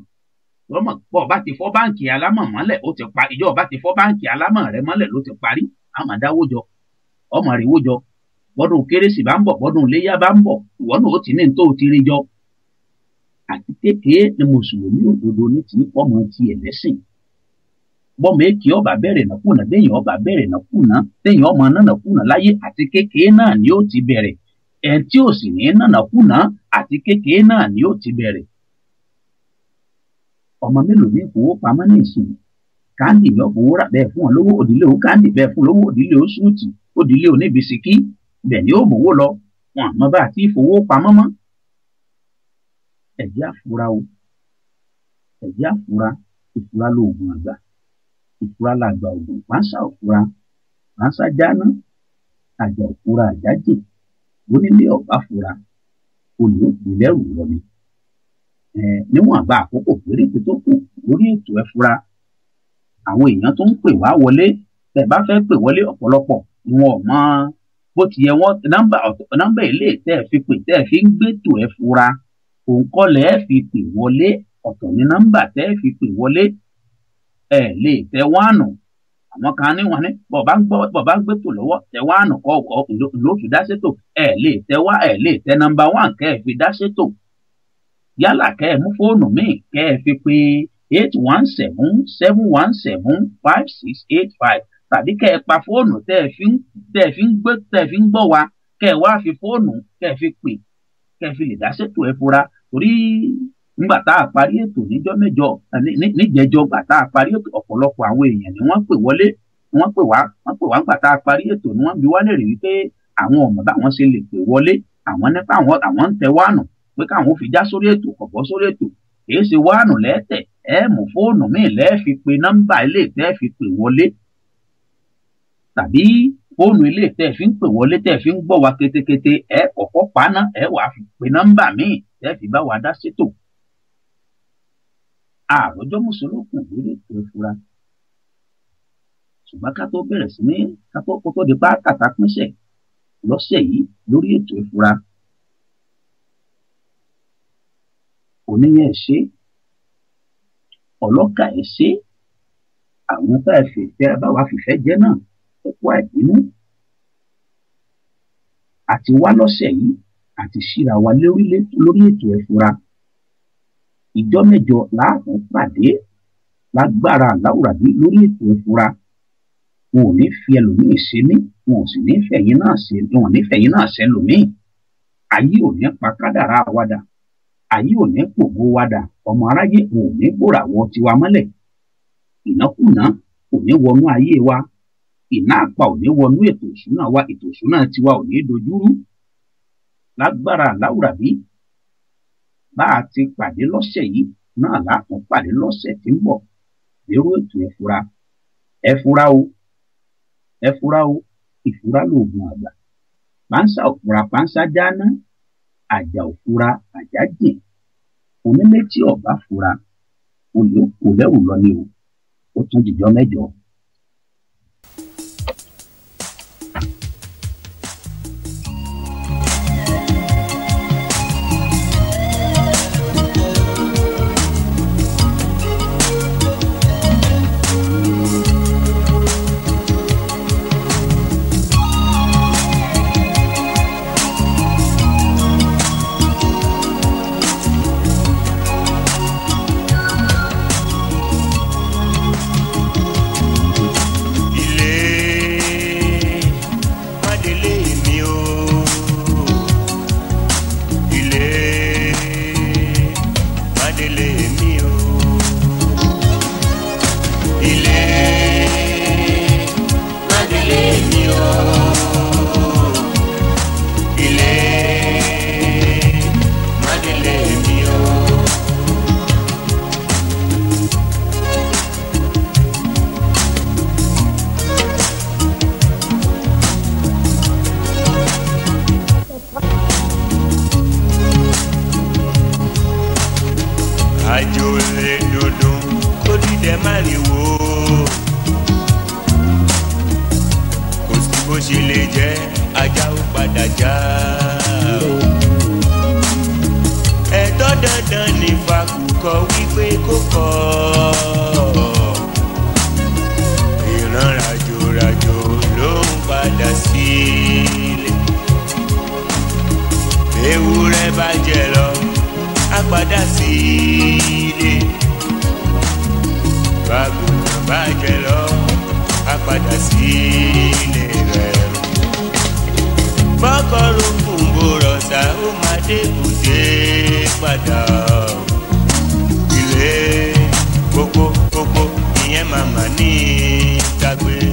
Lọ́mọ̀ pọ̀ bá ti fọ́ báǹkì alámọ̀ mọ́lẹ̀, ó ti pa ìjọba ti fọ́ báǹkì alámọ̀ rẹ̀ mọ́lẹ̀ ló ti parí. Àmọ́ dáwó jọ, ọmọ rẹ̀ wó jọ. Bọ́dún kérésì bá ń bọ̀, bọ́dún iléyá bá ń bọ̀, ìwọ náà ó ti ní tó ti rí jọ. Àti kékeré ni mùsùlùmí òdodo ní ti fọ́mọ ti ẹ̀lẹ́sìn. Bọ́mọ èkì ọba bẹ̀rẹ̀ nàkúnà, déyìn ọba bẹ̀rẹ̀ nàkúnà, déyìn ọmọ nàkúnà láyé àti kékeré náà ni ó ti bẹ̀rẹ̀. Ẹ̀ tí ò sì ní nàkúnà àti kékeré náà ni ó ti bẹ̀rẹ̀. Ọmọ mélòó ní ìfowópamọ́ ní ìsìn? Káńdì yọ fowó rà bẹ́ẹ̀ fún wọn lówó, òdìlé ó káńdì bẹ́ẹ̀ fún lówó, òdìlé ó súùtì, òdìlé ó ní bisikí, bẹ́ẹ̀ ni ó mówó lọ. Wọn àmọ́ bá àti ìfowópamọ́ mọ́. Ẹ jẹ́ á fura o. Ẹ jẹ́ á fura. Ìfura lóògùn àgbà. Ìfura làgbà ògùn. Pánsá ò fura, pánsá jáná. Àjà ò fura, àjájì. Onílé ọ̀bá fura, olè ó kù lẹ́rù lọ ni. Níwọ̀n àgbà àkókò péréte tó kù lórí ètò ẹ fura. Àwọn èèyàn tó ń pè wá wọlé, tẹ́ bá fẹ́ pè wọlé, ọ̀pọ̀lọpọ̀ ni wọn ò mọ bó ti yẹ wọ́n nọ́mbà ilé tẹ́ ẹ fi pè tẹ́ ẹ fi ń gbẹ́tò ẹ fura òun kọ́ lẹ́ ẹ fi pè wọlé ọ̀tọ̀ ní nọ́mbà tẹ́ ẹ fi pè wọlé ẹ lè tẹ wánù àwọn kan ní wọn ní bọ̀bá ń gbẹ́tò lọ́wọ́ tẹ wánù kọ́ ló fi dá sétò ẹ lè tẹ nọ́mbà 1 kẹ́ ẹ fi dá sétò yálà kẹ́ ẹ mú fóònù míì kẹ́ ẹ fi pè 817-717-5685 tàbí kẹ́ ẹ pa fóònù tẹ́ ẹ fi ń gbọ́ wa kẹ́ ẹ wá fi fóònù kẹ́ ẹ fi pè kẹ́ ẹ fi lè dá sétò ẹ fura torí nígbà tá a parí ètò níjẹjọ gbà tá a parí ètò ọ̀pọ̀lọpọ̀ àwọn èèyàn ni wọ́n pè wọlé wọ́n pè wá nígbà tá a parí ètò ni wọ́n bi wá lérè wípé àwọn ọmọ báwọn ṣe lè pè wọlé àwọn nípa àwọn ń tẹ wánù pé káwọn fi já sórí ètò kọ̀bọ́ sórí ètò èyí ṣe wánù lẹ́tẹ̀ ẹ mú fóònù míì lẹ́ẹ̀ fi pe nọ́mbà ilé tẹ́ fi pè wọlé tàbí fóònù ilé tẹ́ fi ń pè wọlé tẹ́ fi ń gbọ́ wa kétékété ẹ kọ́kọ́ paná ẹ wàá fi pe nọ́mbà míì tẹ́ fi bá wa dá sétò àròjọ mùsùlùkùn lórí ètò ìfura ṣùgbọ́n ká tó bẹ̀rẹ̀ sí ní ká tó kó tó di pa kàtà pínṣẹ̀ lọ́sẹ̀ yìí lórí ètò ìfura oníyẹn ẹ ṣe ọlọ́kà ẹ ṣe àwọn tá ẹ fẹ́ bá wa fìfẹ́ jẹ́ náà ẹ̀kọ́ àìbínú àti wá lọ́sẹ̀ yìí àti ṣíra wa lórí ètò ìfura ìjọ mẹ́jọ láàbùn pàdé lágbára Aláwùrábí lórí ètò ìfura wọn ò ní fi ẹlòmíì ṣe mí wọn ò sì ní fẹ̀yìn náà ṣe lòmíì ayé ò ní pa kádàrá wádà ayé ò ní pògbó wádà ọmọ aráyé wọn ò ní gbòràwọ tiwa mọ́lẹ̀ ìnákùná ò ní wọnú ayé wa ìná àpá ò ní wọnú ètò ìṣúná wa ètò ìṣúná tiwa ò ní dojúrú lágbára Aláwùrábí bá a ti pàdé lọ́sẹ̀ yìí náà látún pàdé lọ́sẹ̀ tí ń bọ̀ lérò ètò ẹ fura o ìfura lóògùn àgbà pánsá òfura pánsá jáná àjà òfura àjà jìn onílé tí ọba fura olè kò lẹ́rù lọ ni o ó tún dìjọ mẹ́jọ. Ilé kókó ìyẹn màmá ní ìtàgbé.